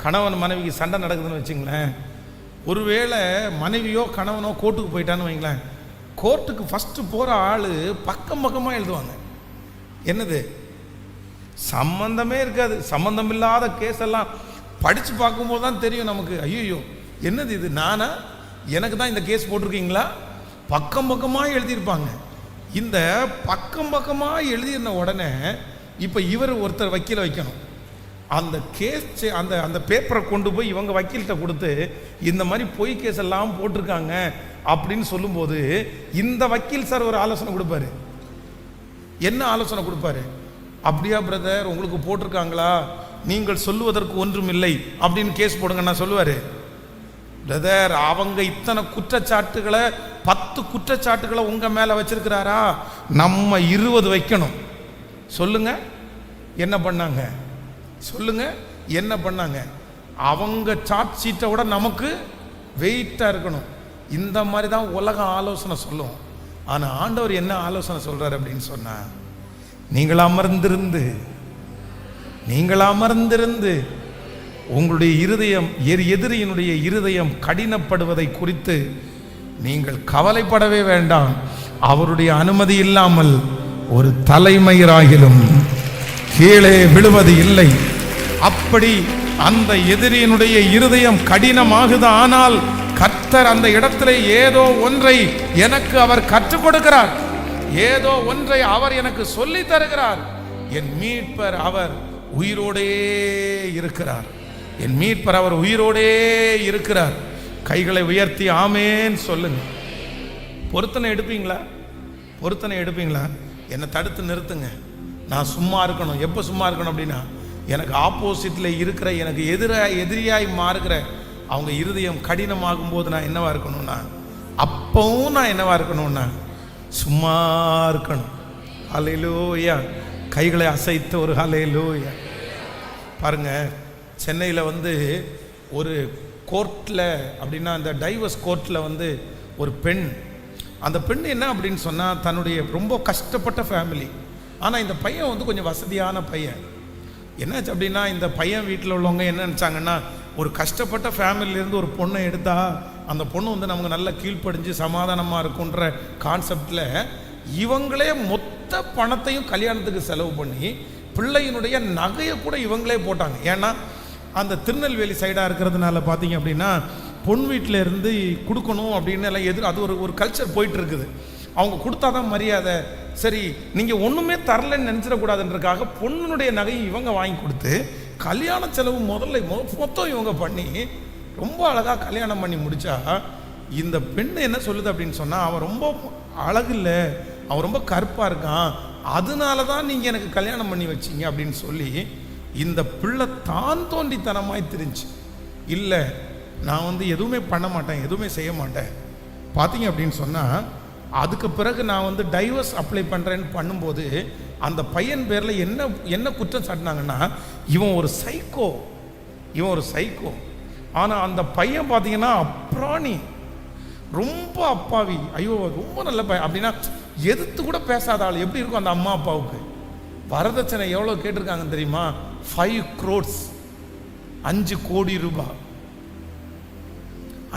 கணவன் மனைவிக்கு சண்டை நடக்குதுன்னு வச்சுங்களேன், ஒருவேளை மனைவியோ கணவனோ கோர்ட்டுக்கு போயிட்டான்னு வைங்களேன், கோர்ட்டுக்கு ஃபர்ஸ்ட் போற ஆளு பக்கமா எழுதுவாங்க. என்னது சம்பந்தமே இருக்காது, சம்பந்தம் இல்லாத கேஸ் எல்லாம் படிச்சு பார்க்கும்போது தான் தெரியும் நமக்கு, ஐயோ என்னது இது, நானா, எனக்கு தான் இந்த கேஸ் போட்டிருக்கீங்களா, பக்கமா எழுதியிருப்பாங்க. இந்த பக்கமா எழுதின உடனே இப்போ இவர் ஒருத்தர் வக்கீல வைக்கணும், அந்த கேஸ் அந்த பேப்பரை கொண்டு போய் இவங்க வக்கீல்கிட்ட கொடுத்து இந்த மாதிரி பொய் கேஸ் எல்லாம் போட்டிருக்காங்க அப்படின்னு சொல்லும்போது இந்த வக்கீல் சார் ஒரு ஆலோசனை கொடுப்பாரு. என்ன ஆலோசனை கொடுப்பாரு, அப்படியா பிரதர், உங்களுக்கு போட்டிருக்காங்களா, நீங்கள் சொல்லுவதற்கு ஒன்றும் இல்லை அப்படின்னு கேஸ் போடுங்கன்னா சொல்லுவாரு. பிரதர், அவங்க இத்தனை குற்றச்சாட்டுகளை 10 குற்றச்சாட்டுகளை உங்க மேல வச்சிருக்கிறாரா, நம்ம 20 வைக்கணும். சொல்லுங்க என்ன பண்ணாங்க, சொல்லுங்க என்ன பண்ணாங்க. அவங்க சார்ட் ஷீட்டை விட நமக்கு வெயிட்டா இருக்கணும். இந்த மாதிரி தான் உலகம் ஆலோசனை சொல்லும். ஆனா ஆண்டவர் என்ன ஆலோசனை சொல்றாரு அப்படின்னு சொன்னா, நீங்கள் அமர்ந்திருந்து உங்களுடைய இருதயம், எதிரியினுடைய இருதயம் கடினப்படுவதை குறித்து நீங்கள் கவலைப்படவே வேண்டாம். அவருடைய அனுமதி இல்லாமல் ஒரு தலைமயிராகிலும் கீழே விழுவது இல்லை. அப்படி அந்த எதிரியினுடைய இருதயம் கடினமாகுது. ஆனால் கர்த்தர் அந்த இடத்துல ஏதோ ஒன்றை எனக்கு அவர் கற்றுக் கொடுக்கிறார், ஏதோ ஒன்றை அவர் எனக்கு சொல்லி தருகிறார். என் மீட்பர் அவர் உயிரோடே இருக்கிறார், என் மீட்பர் அவர் உயிரோடே இருக்கிறார். கைகளை உயர்த்தி ஆமேன் சொல்லுங்க. பொருத்தனை எடுப்பீங்களா? பொருத்தனை எடுப்பீங்களா? என்னை தடுத்து நிறுத்துங்க. நான் சும்மா இருக்கணும். எப்போ சும்மா இருக்கணும் அப்படின்னா, எனக்கு ஆப்போசிட்ல இருக்கிற, எனக்கு எதிரியாய் மாறுகிற அவங்க இருதயம் கடினமாகும் போது நான் என்னவா இருக்கணும்னா, அப்பவும் நான் என்னவா இருக்கணும்னா சும்மா இருக்கணும். ஹல்லேலூயா. கைகளை அசைத்து ஒரு ஹல்லேலூயா. பாருங்க, சென்னையில் ஒரு கோர்ட்டில் அப்படின்னா அந்த டைவர்ஸ் கோர்ட்டில் ஒரு பெண், அந்த பெண் என்ன அப்படின்னு சொன்னால், தன்னுடைய ரொம்ப கஷ்டப்பட்ட ஃபேமிலி. ஆனால் இந்த பையன் கொஞ்சம் வசதியான பையன். என்னாச்சு அப்படின்னா, இந்த பையன் வீட்டில் உள்ளவங்க என்ன நினச்சாங்கன்னா, ஒரு கஷ்டப்பட்ட ஃபேமிலியிலேருந்து ஒரு பொண்ணை எடுத்தா அந்த பொண்ணு நமக்கு நல்ல கீழ்ப்படிஞ்சு சமாதானமாக இருக்குன்ற கான்செப்டில் இவங்களே மொத்த பணத்தையும் கல்யாணத்துக்கு செலவு பண்ணி பிள்ளையினுடைய நகையை கூட இவங்களே போட்டாங்க. ஏன்னா அந்த திருநெல்வேலி சைடாக இருக்கிறதுனால பார்த்தீங்க அப்படின்னா, பொன் வீட்டில் இருந்து கொடுக்கணும் அப்படின்னு எல்லாம் அது ஒரு கல்ச்சர் போயிட்டு இருக்குது. அவங்க கொடுத்தாதான் மரியாதை. சரி, நீங்கள் ஒன்றுமே தரலன்னு நினச்சிடக்கூடாதுன்றக்காக பொண்ணுடைய நகையை இவங்க வாங்கி கொடுத்து கல்யாண செலவு மொத்தம் இவங்க பண்ணி ரொம்ப அழகாக கல்யாணம் பண்ணி முடிச்சா, இந்த பெண்ணு என்ன சொல்லுது அப்படின்னு சொன்னால், அவன் ரொம்ப அழகு இல்லை, அவன் ரொம்ப கருப்பாக இருக்கான், அதனால தான் நீங்கள் எனக்கு கல்யாணம் பண்ணி வச்சிங்க அப்படின்னு சொல்லி இந்த பிள்ளை தான் தோண்டித்தனமாய் தெரிஞ்சு, இல்லை நான் எதுவுமே பண்ண மாட்டேன், எதுவுமே செய்ய மாட்டேன். பார்த்தீங்க அப்படின்னு சொன்னால், அதுக்கு பிறகு நான் டைவர்ஸ் அப்ளை பண்ணுறேன்னு பண்ணும்போது அந்த பையன் பேரில் என்ன குற்றம் சாட்டினாங்கன்னா, இவன் ஒரு சைக்கோ. ஆனால் அந்த பையன் பார்த்தீங்கன்னா அப்ராணி, ரொம்ப அப்பாவி. ஐயோ ரொம்ப நல்ல பையன் அப்படின்னா எதிர்த்து கூட பேசாத ஆள். எப்படி இருக்கும் அந்த அம்மா அப்பாவுக்கு? வரதட்சணை எவ்வளோ கேட்டிருக்காங்க தெரியுமா? 5 crores, 5 கோடி ரூபாய்.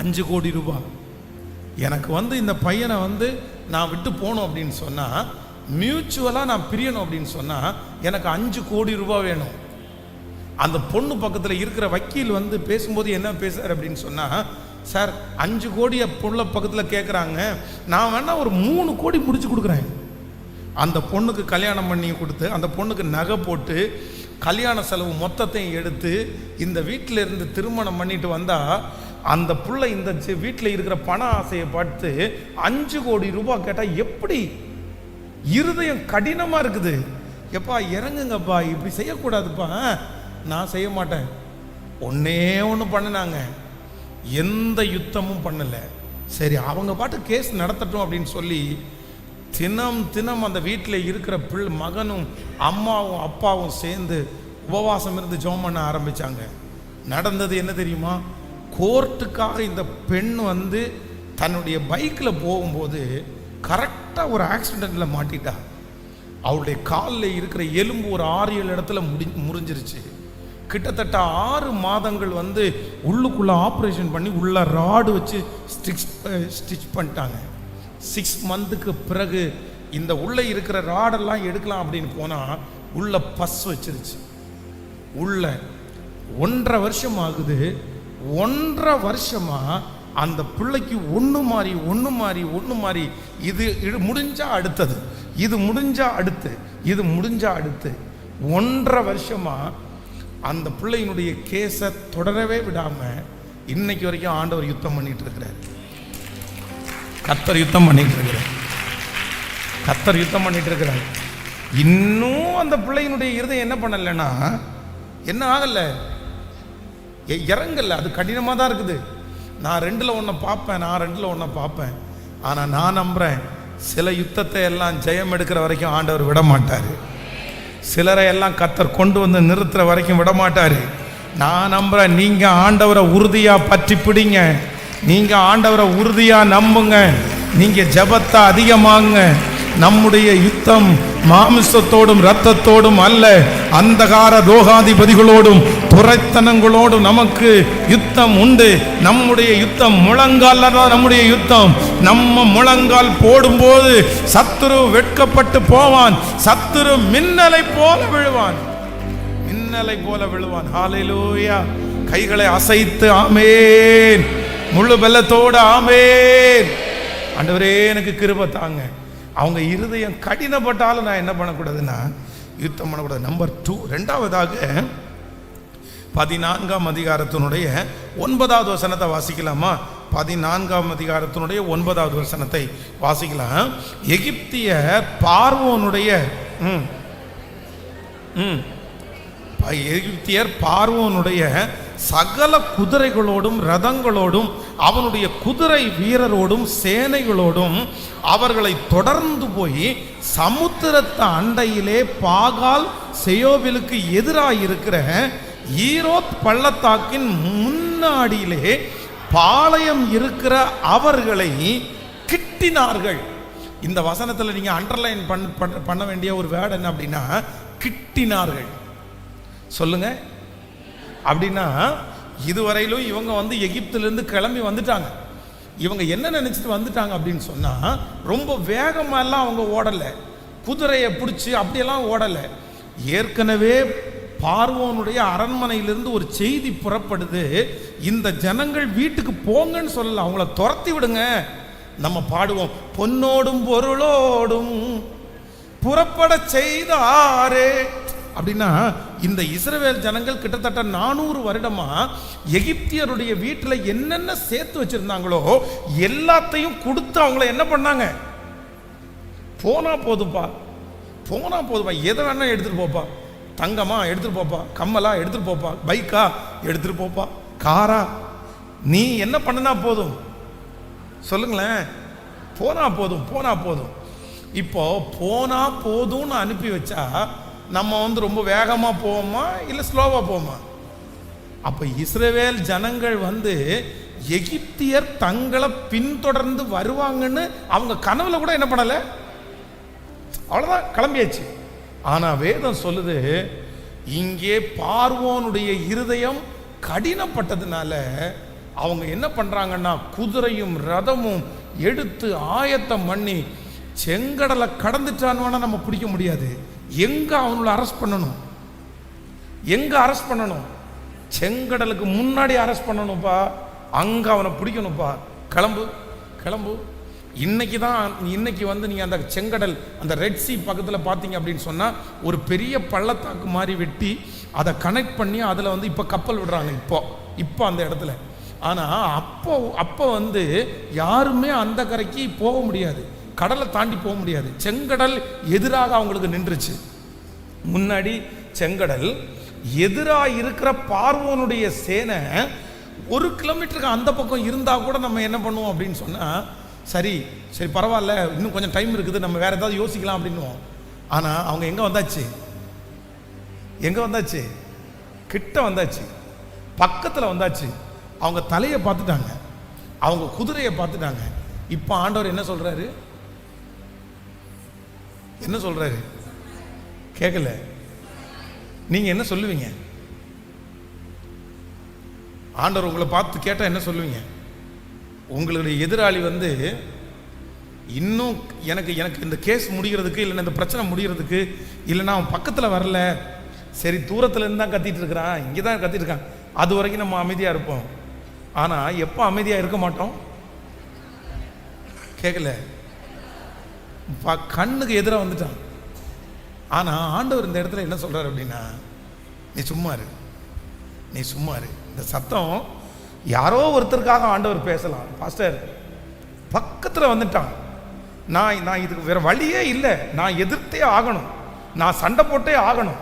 5 கோடி ரூபாய். எனக்கு இந்த பையனை நான் விட்டு போகணும் அப்படின்னு சொன்னால், மியூச்சுவலாக நான் பிரியணும் அப்படின்னு சொன்னால் எனக்கு 5 கோடி ரூபாய் வேணும். அந்த பொண்ணு பக்கத்தில் இருக்கிற வக்கீல் பேசும்போது என்ன பேசுறாரு அப்படின்னு சொன்னால், சார் 5 கோடியை பொண்ணு பக்கத்தில் கேட்குறாங்க, நான் வேணா ஒரு 3 கோடி முடிச்சு கொடுக்குறேன். அந்த பொண்ணுக்கு கல்யாணம் பண்ணி கொடுத்து, அந்த பொண்ணுக்கு நகை போட்டு, கல்யாண செலவு மொத்தத்தையும் எடுத்து இந்த வீட்டில் இருந்து திருமணம் பண்ணிட்டு வந்தால், அந்த பிள்ளை இந்த வீட்டில் இருக்கிற பண ஆசையை பார்த்து 5 கோடி ரூபாய் கேட்டால் எப்படி? இருதயம் கடினமாக இருக்குது. எப்பா இறங்குங்கப்பா, இப்படி செய்யக்கூடாதுப்பா. நான் செய்ய மாட்டேன். ஒன்னே ஒன்று பண்ணினாங்க, எந்த யுத்தமும் பண்ணலை. சரி, அவங்க பாட்டு கேஸ் நடத்தட்டும் அப்படின்னு சொல்லி தினம் அந்த வீட்டில் இருக்கிற மகனும் அம்மாவும் அப்பாவும் சேர்ந்து உபவாசம் இருந்து ஜெபம் பண்ண ஆரம்பித்தாங்க. நடந்தது என்ன தெரியுமா? கோர்ட்டுக்காக இந்த பெண் தன்னுடைய பைக்கில் போகும்போது கரெக்டாக ஒரு ஆக்சிடெண்ட்டில் மாட்டிட்டா. அவளுடைய காலில் இருக்கிற எலும்பு ஒரு 6-7 இடத்துல முறிஞ்சிருச்சு. கிட்டத்தட்ட 6 மாதங்கள் உள்ளுக்குள்ளே ஆப்ரேஷன் பண்ணி உள்ள ராடு வச்சு ஸ்டிச் பண்ணிட்டாங்க. 6 மந்த்துக்கு பிறகு இந்த உள்ளே இருக்கிற ராடெல்லாம் எடுக்கலாம் அப்படின்னு போனால் உள்ள பஸ் வச்சிருச்சு. உள்ள 1.5 வருஷம் ஆகுது. 1.5 வருஷமா அந்த பிள்ளைக்கு ஒன்று மாறி இது முடிஞ்சா அடுத்தது, இது முடிஞ்சா அடுத்து, இது முடிஞ்சா அடுத்து. 1.5 வருஷமா அந்த பிள்ளையினுடைய கேஸை தொடரவே விடாம இன்னைக்கு வரைக்கும் ஆண்டவர் யுத்தம் பண்ணிட்டு இருக்கிறார். கர்த்தர் யுத்தம் பண்ணிட்டு இருக்கிறார். இன்னும் அந்த பிள்ளையினுடைய இருதயம் என்ன பண்ணலைன்னா என்ன ஆகலை, இறங்கல. அது கடினமாக தான் இருக்குது. நான் ரெண்டில் ஒன்றை பார்ப்பேன். ஆனால் நான் நம்புகிறேன், சில யுத்தத்தை எல்லாம் ஜெயம் எடுக்கிற வரைக்கும் ஆண்டவர் விட மாட்டார். சிலரை எல்லாம் கர்த்தர் கொண்டு வந்து நிறுத்துற வரைக்கும் விட மாட்டார். நான் நம்புகிறேன், நீங்கள் ஆண்டவரை உறுதியாக பற்றி பிடிங்க. நீங்கள் ஆண்டவரை உறுதியாக நம்புங்க. நீங்கள் ஜெபத்தை அதிகமாங்க. நம்முடைய யுத்தம் மாமிசத்தோடும் இரத்தத்தோடும் அல்ல, அந்தகார ரோகாதிபதிகளோடும் துரைத்தனங்களோடும் நமக்கு யுத்தம் உண்டு. நம்முடைய யுத்தம் முழங்கால், நம்முடைய யுத்தம். நம்ம முழங்கால் போடும்போது சத்துரு வெட்கப்பட்டு போவான். சத்துரு மின்னலை போல விழுவான். ஹல்லேலூயா. கைகளை அசைத்து ஆமென், முழு பலத்தோடு ஆமென். ஆண்டவரே எனக்கு கிருபை தாங்க. அவங்க இருதயம் கடினப்பட்டாலும் நான் என்ன பண்ணக்கூடாதுன்னா யுத்தம் பண்ணக்கூடாது. நம்பர் 2, ரெண்டாவதாக 14ஆம் அதிகாரத்தினுடைய 9வது வசனத்தை வாசிக்கலாமா? 14ஆம் அதிகாரத்தினுடைய 9வது வசனத்தை வாசிக்கலாம். எகிப்தியர் பார்வோனுடைய சகல குதிரைகளோடும் ரதங்களோடும் அவனுடைய குதிரை வீரரோடும் சேனைகளோடும் அவர்களை தொடர்ந்து போய் சமுத்திரத்து அண்டையிலே பாகால் செயோவிலுக்கு எதிராக இருக்கிற ஈரோத் பள்ளத்தாக்கின் முன்னாடியிலே பாளையம் இருக்கிற அவர்களை கிட்டினார்கள். இந்த வசனத்தில் நீங்க அண்டர்லைன் பண்ண வேண்டிய ஒரு வேர்டு என்ன அப்படின்னா கிட்டினார்கள். சொல்லுங்க. அப்படின்னா இதுவரையிலும் இவங்க வந்து எகிப்திலிருந்து கிளம்பி வந்துட்டாங்க. இவங்க என்ன நினைச்சிட்டு வந்துட்டாங்க அப்படின்னு சொன்னா, ரொம்ப வேகமா எல்லாம் அவங்க ஓடலை, குதிரையை பிடிச்சி அப்படியெல்லாம் ஓடலை. ஏற்கனவே பார்வோனுடைய அரண்மனையிலிருந்து ஒரு செய்தி புறப்படுது, இந்த ஜனங்கள் வீட்டுக்கு போங்கன்னு சொல்லல, அவங்கள துரத்தி விடுங்க. நம்ம பாடுவோம், பொன்னோடும் பொருளோடும் புறப்பட செய்தாரே அப்படின்னா, இந்த இஸ்ரவேல் ஜனங்கள் கிட்டத்தட்ட 400 வருடமா எகிப்தியருடைய வீட்டில் என்னென்ன சேர்த்து வச்சிருந்தாங்களோ எல்லாத்தையும் கொடுத்து அவங்கள என்ன பண்ணாங்க? போனா போதுப்பா, எதை வேணா எடுத்துட்டு போப்பா, தங்கமா எடுத்துட்டு போப்பா, கம்மலா எடுத்துட்டு போப்பா, பைக்கா எடுத்துட்டு போப்பா, காரா, நீ என்ன பண்ணனா போதும் சொல்லுங்களேன். போனா போதும். இப்போ போனா போதும்னு அனுப்பி வச்சா நம்ம வந்து ரொம்ப வேகமா போவோமா இல்லை ஸ்லோவா போவோமா? அப்ப இஸ்ரவேல் ஜனங்கள் வந்து எகிப்தியர் தங்களை பின்தொடர்ந்து வருவாங்கன்னு அவங்க கனவுல கூட என்ன பண்ணல, அவ்வளவுதான் கிளம்பியாச்சு. ஆனா வேதம் சொல்லுது, இங்கே பார்வோனுடைய இருதயம் கடினப்பட்டதுனால அவங்க என்ன பண்றாங்கன்னா குதிரையும் ரதமும் எடுத்து ஆயத்தம் பண்ணி செங்கடலை கடந்துட்டான்னு நம்ம பிடிக்க முடியாது. எங்க அவங்களை அரெஸ்ட் பண்ணணும்? செங்கடலுக்கு முன்னாடி அரெஸ்ட் பண்ணணும்ப்பா, அங்க அவனை பிடிக்கணும்ப்பா. கிளம்பு. இன்னைக்கு வந்து நீங்க அந்த செங்கடல், அந்த ரெட் சி பக்கத்தில் பார்த்தீங்க அப்படின்னு சொன்னா ஒரு பெரிய பள்ளத்தாக்கு மாதிரி வெட்டி அதை கனெக்ட் பண்ணி அதில் வந்து இப்போ கப்பல் விடுறாங்க. இப்போ அந்த இடத்துல. ஆனா அப்போ வந்து யாருமே அந்த கரைக்கு போக முடியாது, கடலை தாண்டி போக முடியாது. செங்கடல் எதிராக அவங்களுக்கு நின்றுச்சு. முன்னாடி செங்கடல், எதிராக இருக்கிற பார்வோனுடைய சேனை 1 கிலோமீட்டருக்கு அந்த பக்கம் இருந்தா கூட நம்ம என்ன பண்ணுவோம் அப்படின்னு சொன்னா, சரி பரவாயில்ல, இன்னும் கொஞ்சம் டைம் இருக்குது, நம்ம வேற ஏதாவது யோசிக்கலாம் அப்படின்னுவோம். ஆனா அவங்க எங்க வந்தாச்சு? கிட்ட வந்தாச்சு, பக்கத்துல வந்தாச்சு. அவங்க தலையை பார்த்துட்டாங்க, அவங்க குதிரையை பார்த்துட்டாங்க. இப்ப ஆண்டவர் என்ன சொல்றாரு? கேட்கல. நீங்க என்ன சொல்லுவீங்க? ஆண்டவர் உங்களை பார்த்து கேட்டா என்ன சொல்லுவீங்க? உங்களுடைய எதிராளி வந்து இன்னும் எனக்கு இந்த கேஸ் முடிகிறதுக்கு, இல்லைன்னா இந்த பிரச்சனை முடிகிறதுக்கு, இல்லைன்னா அவன் பக்கத்தில் வரல, சரி தூரத்துல இருந்து தான் கத்திட்டு இருக்கிறான், இங்கே தான் கத்திட்டு இருக்கான், அது வரைக்கும் நம்ம அமைதியாக இருப்போம். ஆனால் எப்போ அமைதியாக இருக்க மாட்டோம்? கேட்கல. கண்ணுக்கு எதிராக வந்துட்டான். ஆனால் ஆண்டவர் இந்த இடத்துல என்ன சொல்றாரு அப்படின்னா, நீ சும்மா இரு. இந்த சத்தம் யாரோ ஒருத்தருக்காக ஆண்டவர் பேசலாம். பாஸ்டர் பக்கத்தில் வந்துட்டான், நான் இதுக்கு வேற வழியே இல்லை, நான் எதிர்த்தே ஆகணும். நான் சண்டை போட்டே ஆகணும்,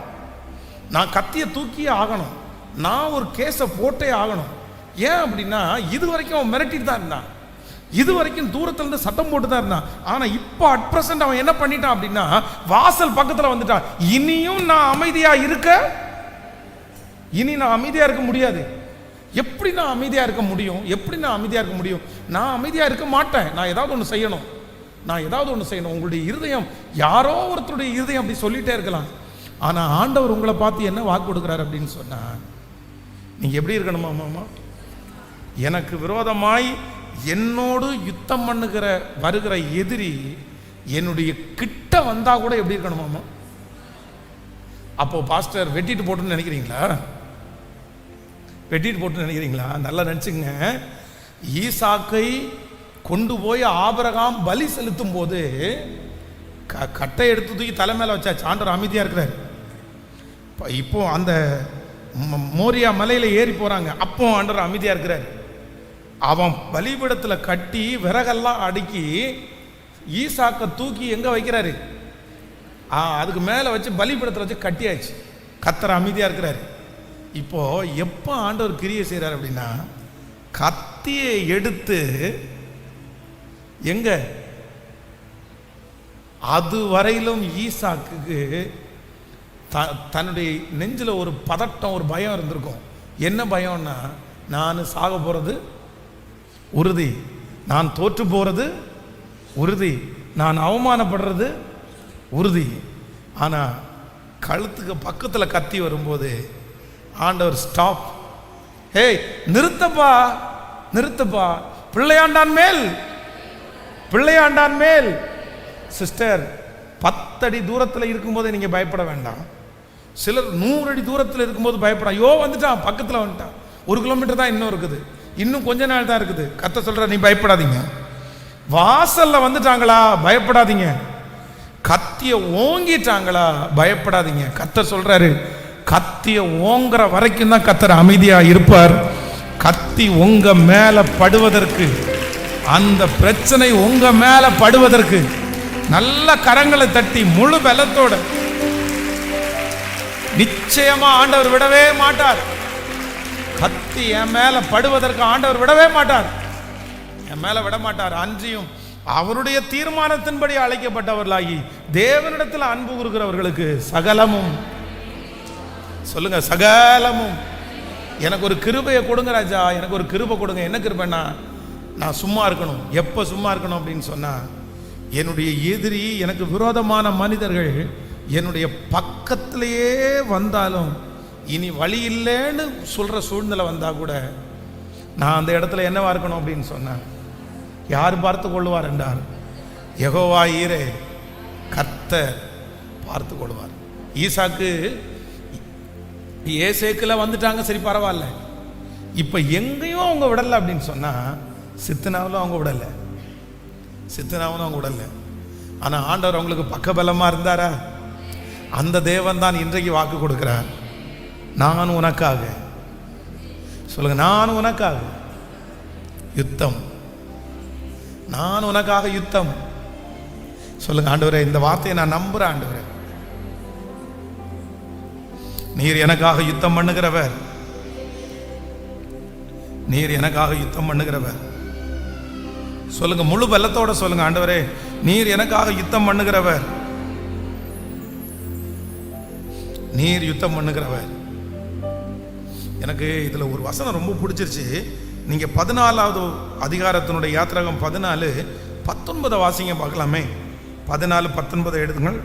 நான் கத்தியை தூக்கியே ஆகணும், நான் ஒரு கேஸை போட்டே ஆகணும். ஏன் அப்படின்னா இது வரைக்கும் அவன் மிரட்டிட்டு தான் இருந்தான், இது வரைக்கும் தூரத்துல இருந்து சத்தம் போட்டு தான் இருந்தான். ஆனா இப்போ அட் பிரசன்ட் அவன் என்ன பண்ணிட்டான் அப்படின்னா வாசல் பக்கத்துல வந்துட்டான். இனியும் நான் அமைதியா இருக்க முடியாது. எப்படி நான் அமைதியா இருக்க முடியும்? நான் அமைதியா இருக்க மாட்டேன். நான் ஏதாவது ஒன்று செய்யணும். உங்களுடைய இருதயம், யாரோ ஒருத்தருடைய இருதயம் அப்படி சொல்லிட்டே இருக்கலாம். ஆனா ஆண்டவர் உங்களை பார்த்து என்ன வாக்கு கொடுக்குறாரு அப்படின்னு சொன்னா, நீங்க எப்படி இருக்கணுமா? மாமா, எனக்கு விரோதமாய் என்னோடு யுத்தம் வருகிற எதிரி என்னுடைய கிட்ட வந்தா கூட எப்படி இருக்கணுமாமா? அப்போ பாஸ்டர் வெட்டிட்டு போட்டுன்னு நினைக்கிறீங்களா? நல்லா நினைச்சுங்க. ஈசாக்கை கொண்டு போய் ஆபிரகாம் பலி செலுத்தும் போது கட்டை எடுத்து தூக்கி தலை மேல வச்சாச்சு. ஆண்டவர் அமைதியா இருக்கிறார். இப்போ அந்த மோரியா மலையில ஏறி போறாங்க, அப்போ ஆண்டவர் அமைதியா இருக்கிறார். அவன் பலிபீடத்தில் கட்டி விறகெல்லாம் அடுக்கி ஈசாக்க தூக்கி எங்க வைக்கிறாரு? அதுக்கு மேல வச்சு பலிபீடத்தில் வச்சு கட்டியாச்சு. கர்த்தர் அமைதியா இருக்கிறாரு. இப்போ எப்போ ஆண்டவர் கிரியை செய்கிறார் அப்படின்னா, கத்தியை எடுத்து எங்க அது வரையிலும் ஈசாக்கு தன்னுடைய நெஞ்சில் ஒரு பதட்டம், ஒரு பயம் இருந்திருக்கும். என்ன பயம்னா, நான் சாக போறது உறுதி, நான் தோற்று போறது உறுதி, நான் அவமானப்படுறது உறுதி. ஆனா கழுத்துக்கு பக்கத்தில் கத்தி வரும்போது ஆண்டவர் ஸ்டாப், ஹே நிறுத்தப்பா, பிள்ளையாண்டான் மேல். சிஸ்டர், 10 அடி தூரத்தில் இருக்கும்போது நீங்க பயப்பட வேண்டாம். சிலர் 100 அடி தூரத்தில் இருக்கும்போது பயப்பட, ஐயோ வந்துட்டான், பக்கத்தில் வந்துட்டான், 1 கிலோமீட்டர் தான் இன்னும் இருக்குது, இன்னும் கொஞ்ச நாள் தான் இருக்குது. கர்த்தர் சொல்ற, நீ பயப்படாதீங்க. வாசல்ல வந்துட்டாங்களா, பயப்படாதீங்க. கத்திய ஓங்கிட்டாங்களா, பயப்படாதீங்க. கர்த்தர் சொல்றாரு, கத்திய ஓங்குற வரைக்கும் தான் கர்த்தர் அமைதியா இருப்பார். கத்தி உங்க மேல படுவதற்கு, அந்த பிரச்சனை உங்க மேல படுவதற்கு நல்ல கரங்களை தட்டி முழு பலத்தோட நிச்சயமா ஆண்டவர் விடவே மாட்டார். கத்தி என் மேல படுவதற்கு ஆண்டவர் விடவே மாட்டார், என் மேல விட மாட்டார். அன்றியும் அவருடைய தீர்மானத்தின்படி அழைக்கப்பட்டவர்களாகி தேவனிடத்தில் அன்பு கூறுகிறவர்களுக்கு சகலமும், சொல்லுங்க சகலமும். எனக்கு ஒரு கிருபையை கொடுங்க ராஜா, எனக்கு ஒரு கிருபை கொடுங்க. என்ன கிருபைன்னா, நான் சும்மா இருக்கணும். எப்போ சும்மா இருக்கணும் அப்படின்னு சொன்னா, என்னுடைய எதிரி, எனக்கு விரோதமான மனிதர்கள் என்னுடைய பக்கத்திலேயே வந்தாலும், இனி வழி இல்லைன்னு சொல்ற சூழ்நிலை வந்தா கூட, நான் அந்த இடத்துல என்னவா இருக்கணும் அப்படின்னு சொன்னேன், யார் பார்த்து கொள்வார் என்றார், யெகோவா ஈரே, கர்த்தர் பார்த்து கொள்வார். ஈசாக்கு ஏசேக்குல வந்துட்டாங்க, சரி பரவாயில்ல. இப்ப எங்கேயும் அவங்க விடல அப்படின்னு சொன்னா, சித்தனாவிலும் அவங்க விடல. ஆனா ஆண்டவர் அவங்களுக்கு பக்கபலமா இருந்தாரா? அந்த தேவன் தான் இன்றைக்கு வாக்கு கொடுக்கிறார், நான் உனக்காக, சொல்லுங்க, நான் உனக்காக யுத்தம், நான் உனக்காக யுத்தம். சொல்லுங்க, ஆண்டவரே இந்த வார்த்தையை நான் நம்புறேன். ஆண்டவரே, நீர் எனக்காக யுத்தம் பண்ணுகிறவர், நீர் எனக்காக யுத்தம் பண்ணுகிறவர். சொல்லுங்க, முழு பலத்தோட சொல்லுங்க, ஆண்டவரே நீர் எனக்காக யுத்தம் பண்ணுகிறவர், நீர் யுத்தம் பண்ணுகிறவர். எனக்கு இதுல ஒரு வசனம் ரொம்ப பிடிச்சிருச்சு. நீங்க 14வது அதிகாரத்தினுடைய யாத்திராகம் 14:19 வாசிங்க பார்க்கலாமே. 14:19 எழுதுங்கள்.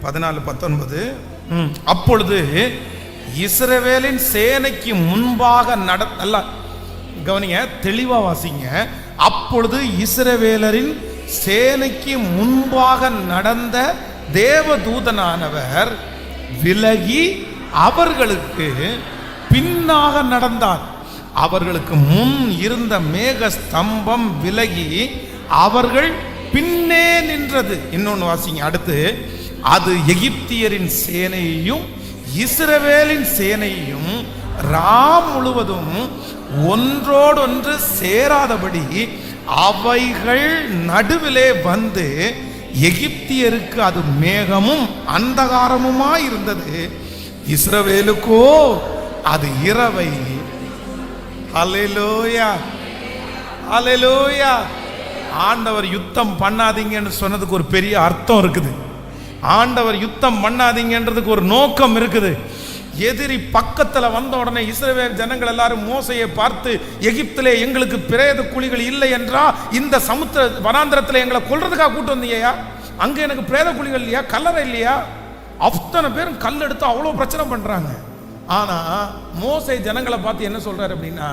14:19. அப்பொழுது இஸ்ரவேலின் சேனைக்கு முன்பாக நல்லா கவனிங்க, தெளிவா வாசிங்க. அப்பொழுது இஸ்ரவேலரின் சேனைக்கு முன்பாக நடந்த தேவதூதனானவர் விலகி அவர்களுக்கு பின்னாக நடந்தார். அவர்களுக்கு முன் இருந்த மேக ஸ்தம்பம் விலகி அவர்கள் பின்னே நின்றது. இன்னொன்னு வாசிங்க அடுத்து. அது எகிப்தியரின் சேனையையும் இஸ்ரவேலின் சேனையையும் ராம் முழுவதும் ஒன்றோடொன்று சேராதபடி அவைகள் நடுவிலே வந்து எகிப்தியருக்கு அது மேகமும் அந்தகாரமுமா இருந்தது, இஸ்ரவேலுக்கோ அது இரவை. அல்லேலூயா, அல்லேலூயா. ஆண்டவர் யுத்தம் பண்ணாதீங்கன்னு சொன்னதுக்கு ஒரு பெரிய அர்த்தம் இருக்குது. ஆண்டவர் யுத்தம் பண்ணாதீங்கன்றதுக்கு ஒரு நோக்கம் இருக்குது. எதிரி பக்கத்தில் வந்த உடனே இஸ்ரவேல் ஜனங்கள் எல்லாரும் மோசையை பார்த்து, எகிப்திலே எங்களுக்கு பிரேத குழிகள் இல்லை என்றா இந்த சமுத்திர வனாந்திரத்தில் எங்களை கொல்றதுக்காக கூட்டு வந்தீங்கயா? அங்கே எனக்கு பிரேத குழிகள் இல்லையா, கல்லறை இல்லையா? அத்தனை பேரும் கல் எடுத்து அவ்வளோ பிரச்சனை பண்றாங்க. ஆனா மோசை ஜனங்களை பார்த்து என்ன சொல்றாரு அப்படின்னா,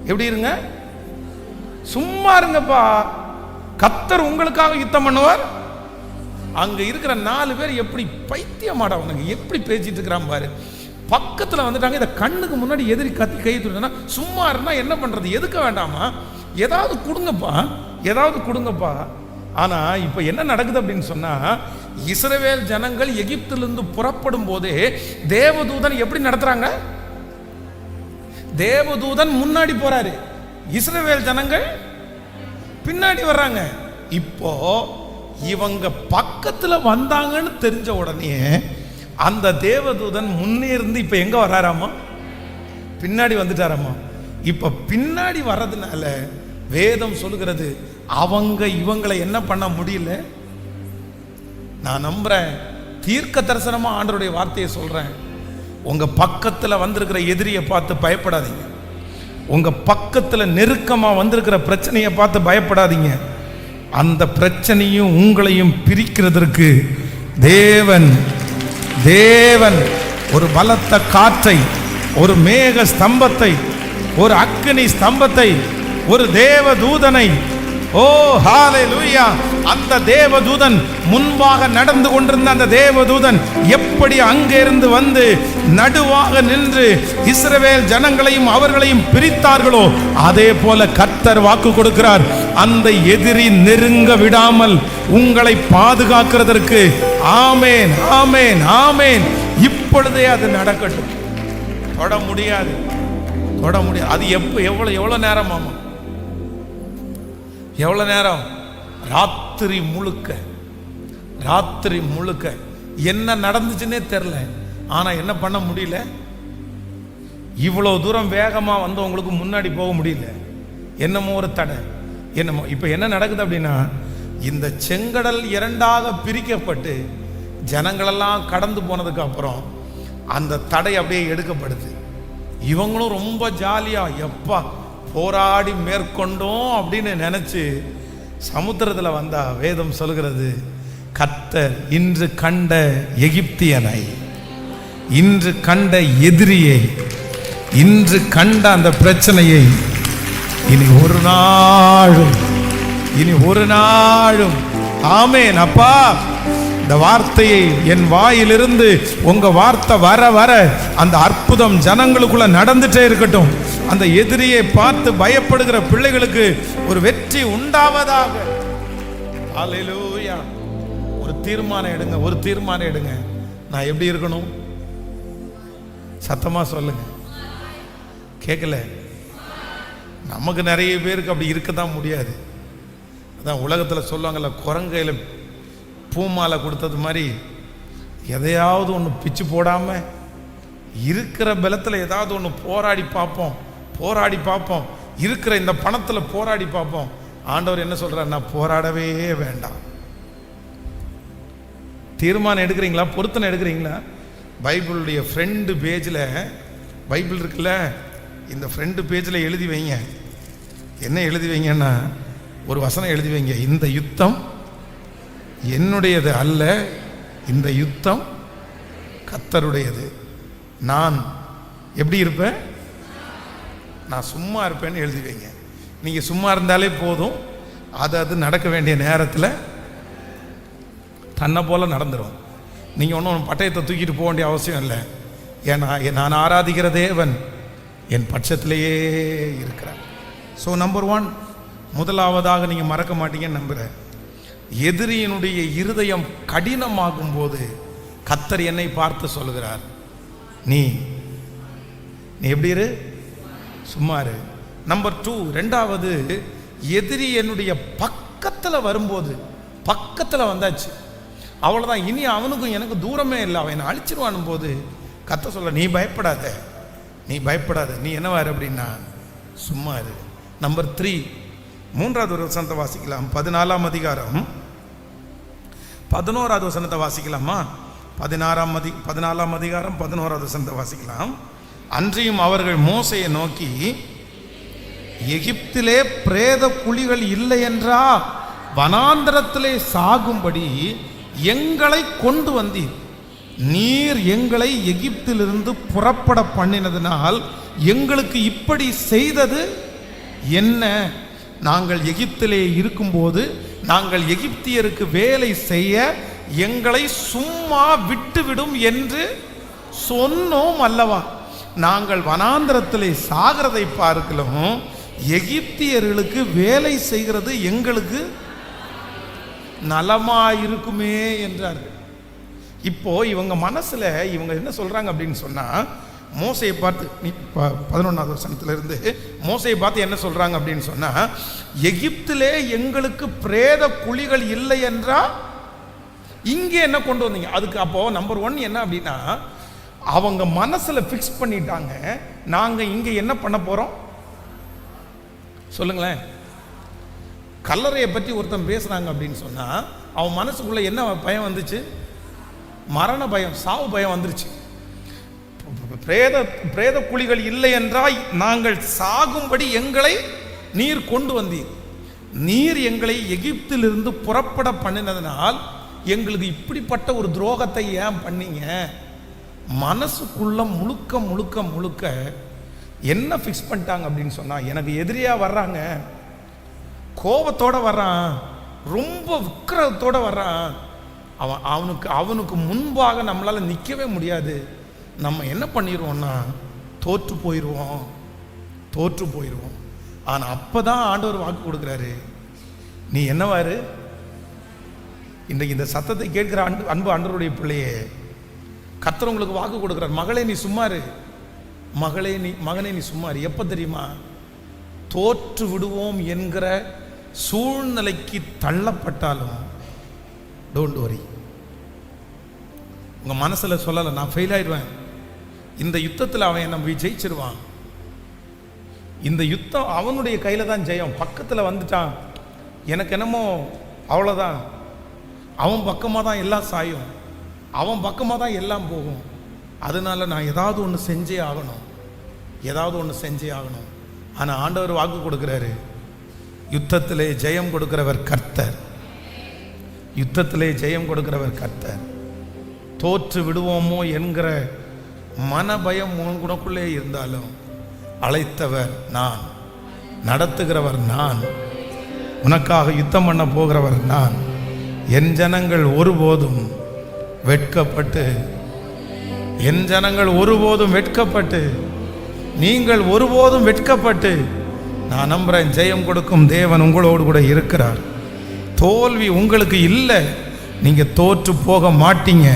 எப்படி இருங்க, சும்மா இருங்கப்பா, கர்த்தர் உங்களுக்காக யுத்தம் பண்ணுவார். அங்க இருக்கிற 4 பேர் எப்படி பைத்தியமாடவங்க எப்படி பேசிட்டு இருக்கிறான் பாரு. பக்கத்துல வந்துட்டாங்க, இதை கண்ணுக்கு முன்னாடி எதிரி கத்தி கை தூக்கினா, சும்மா இருந்தா என்ன பண்றது, எதுக்க வேண்டாமா, ஏதாவது கொடுங்கப்பா, ஏதாவது கொடுங்கப்பா. ஆனா இப்ப என்ன நடக்குது அப்படின்னு சொன்னா, இஸ்ரவேல் ஜனங்கள் எகிப்திலிருந்து புறப்படும் போதே தேவதூதன் எப்படி நடத்துறாங்க, தேவதூதன் முன்னாடி போறாரு, இஸ்ரவேல் ஜனங்கள் பின்னாடி வர்றாங்க. இப்போ இவங்க பக்கத்துல வந்தாங்கன்னு தெரிஞ்ச உடனே அந்த தேவதூதன் முன்னே இருந்து இப்ப எங்க வர்றாராமா, பின்னாடி வந்துட்டாராமா. இப்ப பின்னாடி வர்றதுனால வேதம் சொல்லுகிறது, அவங்க இவங்களை என்ன பண்ண முடியல. நான் நம்புறேன், தீர்க்க தரிசனமா ஆண்டவருடைய வார்த்தையை சொல்றேன், உங்க பக்கத்துல வந்திருக்கிற எதிரியை பார்த்து பயப்படாதீங்க. உங்க பக்கத்துல நெருக்கமா வந்திருக்கிற பிரச்சனையை பார்த்து பயப்படாதீங்க. அந்த பிரச்சனையும் உங்களையும் பிரிக்கிறதற்கு தேவன் ஒரு பலத்த காற்றை, ஒரு மேக ஸ்தம்பத்தை, ஒரு அக்கினி ஸ்தம்பத்தை, ஒரு தேவ தூதனை, ஓ ஹalleluya, அந்த தேவதூதன் முன்பாக நடந்து கொண்டிருந்த அந்த தேவதூதன் எப்படி அங்கே இருந்து வந்து நடுவாக நின்று இஸ்ரவேல் ஜனங்களையும் அவர்களையும் பிரித்தார்களோ, அதே போல கர்த்தர் வாக்கு கொடுக்கிறார், அந்த எதிரி நெருங்க விடாமல் உங்களை பாதுகாக்கிறதற்கு. ஆமேன், ஆமேன், ஆமேன். இப்பொழுதே அது நடக்கட்டும். தொட முடியாது, தொட முடியாது. அது எவ்வளவு நேரம் ஆமா, எவ்வளவு நேரம்? ராத்திரி முழுக்க என்ன நடந்துச்சுன்னே தெரியல. ஆனா என்ன பண்ண முடியல, இவ்வளவு தூரம் வேகமா வந்தவங்களுக்கு முன்னாடி போக முடியல. என்னமோ ஒரு தடை, என்னமோ. இப்ப என்ன நடக்குது அப்படின்னா, இந்த செங்கடல் 2ஆக பிரிக்கப்பட்டு ஜனங்களெல்லாம் கடந்து போனதுக்கு அப்புறம் அந்த தடை அப்படியே எடுக்கப்படுது. இவங்களும் ரொம்ப ஜாலியா எப்பா போராடி மேற்கொண்டோம் அப்படின்னு நினைச்சு சமுத்திரத்துல வந்தா, வேதம் சொல்கிறது, கர்த்தர் இன்று கண்ட எகிப்தியனை, இன்று கண்ட எதிரியை, இன்று கண்ட அந்த பிரச்சனையை இனி ஒரு நாளும் ஆமேன். அப்பா, இந்த வார்த்தையை என் வாயிலிருந்து உங்க வார்த்தை வர வர அந்த அற்புதம் ஜனங்களுக்குள்ள நடந்துட்டே இருக்கட்டும். அந்த எதிரியை பார்த்து பயப்படுகிற பிள்ளைகளுக்கு ஒரு வெற்றி உண்டாவதாக. அல்லேலூயா. ஒரு தீர்மானம் எடுங்க, ஒரு தீர்மானம் எடுங்க. நான் எப்படி இருக்கணும்? சத்தமா சொல்லுங்க. கேட்கல? நமக்கு நிறைய பேருக்கு அப்படி இருக்கத்தான் முடியாது. அதான் உலகத்தில் சொல்லுவாங்கல்ல, குரங்கையில் பூமாலை கொடுத்தது மாதிரி எதையாவது ஒன்று பிச்சு போடாமல் இருக்கிற பலத்தில் ஏதாவது ஒன்று போராடி பார்ப்போம், இருக்கிற இந்த பணத்தில் போராடி பார்ப்போம். ஆண்டவர் என்ன சொல்றார்? நான் போராடவே வேண்டாம். தீர்மானம் எடுக்கிறீங்களா? பொருத்தனை எடுக்கிறீங்களா? பைபிளுடைய ஃப்ரண்ட் பேஜில், பைபிள் இருக்குல்ல, இந்த ஃப்ரண்ட் பேஜில் எழுதி வைங்க. என்ன எழுதி வைங்கன்னா, ஒரு வசனம் எழுதி வைங்க, இந்த யுத்தம் என்னுடையது அல்ல, இந்த யுத்தம் கர்த்தருடையது. நான் எப்படி இருப்பேன்? நான் சும்மா இருப்பேன்னு எழுதி வைங்க. நீங்கள் சும்மா இருந்தாலே போதும், அது நடக்க வேண்டிய நேரத்தில் தன்னை போல நடந்துடும். நீங்கள் ஒன்றும் பட்டயத்தை தூக்கிட்டு போக வேண்டிய அவசியம் இல்லை. ஏன்னா நான் ஆராதிக்கிற தேவன் என் பட்சத்திலேயே இருக்கிறார். ஸோ நம்பர் 1, முதலாவதாக நீங்கள் மறக்க மாட்டீங்கன்னு நம்புகிறேன். எதிரியினுடைய இருதயம் கடினமாகும் போது கர்த்தர் என்னை பார்த்து சொல்கிறார், நீ எப்படி இரு, சும்மா இரு. நம்பர் 2, ரெண்டாவது, எதிரி என்னுடைய பக்கத்தில் வரும்போது பக்கத்தில் வந்தாச்சு. அவ்வளோதான், இனி அவனுக்கும் எனக்கு தூரமே இல்லை, அவன் அழிச்சிருவானும் போது கர்த்தர் சொல்ல, நீ பயப்படாத, நீ பயப்படாத, நீ என்னவாரு அப்படின்னா சும்மா இரு. நம்பர் 3, 3வது வசனத்தை வாசிக்கலாம். 14ஆம் அதிகாரம் 11வது வசனத்தை வாசிக்கலாமா? 14ஆம் அதிகாரம் 11வது வசனத்தை வாசிக்கலாம். அன்றியும் அவர்கள் மோசையை நோக்கி, எகிப்திலே பிரேத குழிகள் இல்லை என்றா வனாந்தரத்திலே சாகும்படி எங்களை கொண்டு வந்தீர். நீர் எங்களை எகிப்திலிருந்து புறப்பட பண்ணினதினால் எங்களுக்கு இப்படி செய்தது என்ன? நாங்கள் எகிப்திலே இருக்கும்போது நாங்கள் எகிப்தியருக்கு வேலை செய்ய எங்களை சும்மா விட்டுவிடும் என்று சொன்னோம் அல்லவா? நாங்கள் வனாந்தரத்திலே சாகிறதை பார்க்கலாம், எகிப்தியர்களுக்கு வேலை செய்கிறது எங்களுக்கு நலமாயிருக்குமே என்றார்கள். இப்போ இவங்க மனசுல இவங்க என்ன சொல்றாங்க அப்படின்னு சொன்னா, மோசையை பார்த்து 11வது வசனத்திலிருந்து மோசையை பார்த்து என்ன சொல்றாங்க அப்படின்னு சொன்னா, எகிப்திலே எங்களுக்கு பிரேத குழிகள் இல்லை என்றா இங்கே என்ன கொண்டு வந்தீங்க? அதுக்கு அப்போ நம்பர் 1 என்ன அப்படின்னா, அவங்க மனசுல பிக்ஸ் பண்ணிட்டாங்க, நாங்க இங்க என்ன பண்ண போறோம் சொல்லுங்களேன். கல்லறையை பற்றி ஒருத்தன் பேசுறாங்க அப்படின்னு சொன்னா அவன் மனசுக்குள்ள என்ன பயம் வந்துச்சு? மரண பயம், சாவு பயம் வந்துருச்சு. பிரேத குழிகள் இல்லை என்றால் நாங்கள் சாகும்படி எங்களை நீர் கொண்டு வந்தீர். நீர் எங்களை எகிப்திலிருந்து புறப்பட பண்ணினதனால் எங்களுக்கு இப்படிப்பட்ட ஒரு துரோகத்தை ஏன் பண்ணீங்க? மனசுக்குள்ள முழுக்க முழுக்க முழுக்க என்ன ஃபிக்ஸ் பண்ணிட்டாங்க அப்படின்னு சொன்னா, எனக்கு எதிரியா வர்றாங்க, கோபத்தோட வர்றான், ரொம்ப விக்கிரகத்தோட வர்றான், அவனுக்கு முன்பாக நம்மளால நிற்கவே முடியாது. நம்ம என்ன பண்ணிடுவோம்னா தோற்று போயிடுவோம். ஆனா அப்பதான் ஆண்டவர் வாக்கு கொடுக்குறாரு, நீ என்னவாரு? இன்றைக்கு இந்த சத்தத்தை கேட்கிற அன்பு ஆண்டவருடைய பிள்ளையே, கர்த்தர் உங்களுக்கு வாக்கு கொடுக்குறார், மகளே நீ சும்மாரு, மகனே நீ சும்மாரு. எப்ப தெரியுமா? தோற்று விடுவோம் என்கிற சூழ்நிலைக்கு தள்ளப்பட்டாலும் டோன்ட் வரி. உங்க மனசுல சொல்லல, நான் ஃபெயில் ஆயிடுவேன், இந்த யுத்தத்தில் அவன் என்ன ஜெயிச்சிருவான், இந்த யுத்தம் அவனுடைய கையில தான் ஜெயம், பக்கத்தில் வந்துட்டான், எனக்கு என்னமோ அவ்வளோதான், அவன் பக்கமாக தான் எல்லாம் சாயும், அவன் பக்கமாக தான் எல்லாம் போகும், அதனால நான் ஏதாவது ஒன்று செஞ்சே ஆகணும். ஆனால் ஆண்டவர் வாக்கு கொடுக்குறாரு, யுத்தத்திலே ஜெயம் கொடுக்கிறவர் கர்த்தர், தோற்று விடுவோமோ என்கிற மனபயம் உனக்குள்ளே இருந்தாலும் அழைத்தவர் நான், நடத்துகிறவர் நான், உனக்காக யுத்தம் பண்ண போகிறவர் நான். என் ஜனங்கள் ஒருபோதும் வெட்கப்பட்டு நீங்கள் ஒருபோதும் வெட்கப்பட்டு, நான் நம்புறேன் ஜெயம் கொடுக்கும் தேவன் உங்களோடு கூட இருக்கிறார். தோல்வி உங்களுக்கு இல்லை, நீங்க தோற்று போக மாட்டீங்க.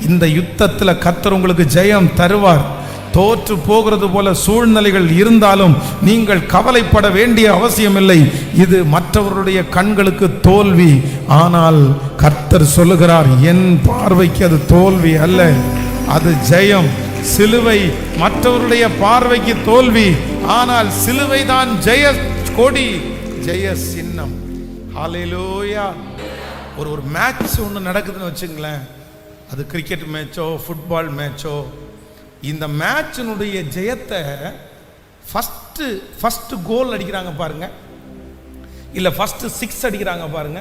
இந்த யுத்தத்தில் கர்த்தர் உங்களுக்கு ஜெயம் தருவார். தோற்று போகிறது போல சூழ்நிலைகள் இருந்தாலும் நீங்கள் கவலைப்பட வேண்டிய அவசியம் இல்லை. இது மற்றவருடைய கண்களுக்கு தோல்வி, ஆனால் கர்த்தர் சொல்லுகிறார், என் பார்வைக்கு அது தோல்வி அல்ல, அது ஜெயம். சிலுவை மற்றவருடைய பார்வைக்கு தோல்வி, ஆனால் சிலுவை தான் ஜெய கொடி, ஜெய சின்னம். ஹல்லேலூயா. ஒரு மேட்ச் ஒன்று நடக்குதுன்னு வச்சுங்களேன், அது கிரிக்கெட் மேட்சோ ஃபுட்பால் மேட்சோ, இந்த மேட்சினுடைய ஜெயத்தை ஃபஸ்ட்டு கோல் அடிக்கிறாங்க பாருங்க, இல்லை ஃபஸ்ட்டு 6 அடிக்கிறாங்க பாருங்க,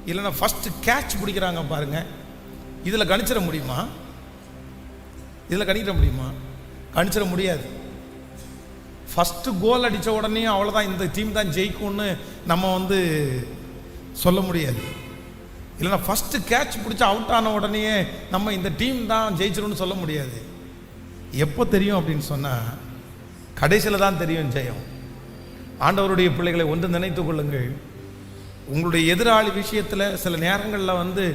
இல்லைன்னா ஃபஸ்ட்டு கேட்ச் பிடிக்கிறாங்க பாருங்க, இதில் கணிச்சிட முடியுமா? கணிச்சிட முடியாது. ஃபஸ்ட்டு கோல் அடித்த உடனே அவ்வளோதான், இந்த டீம் தான் ஜெயிக்கும்னு நம்ம சொல்ல முடியாது. இல்லைன்னா ஃபஸ்ட்டு கேட்ச் பிடிச்சி அவுட் ஆன உடனே நம்ம இந்த டீம் தான் ஜெயிச்சிடும்னு சொல்ல முடியாது. எப்போ தெரியும் அப்படின்னு சொன்னால், கடைசியில் தான் தெரியும் ஜெயம். ஆண்டவருடைய பிள்ளைகளை ஒன்று நினைத்து கொள்ளுங்கள், உங்களுடைய எதிராளி விஷயத்தில் சில நேரங்களில்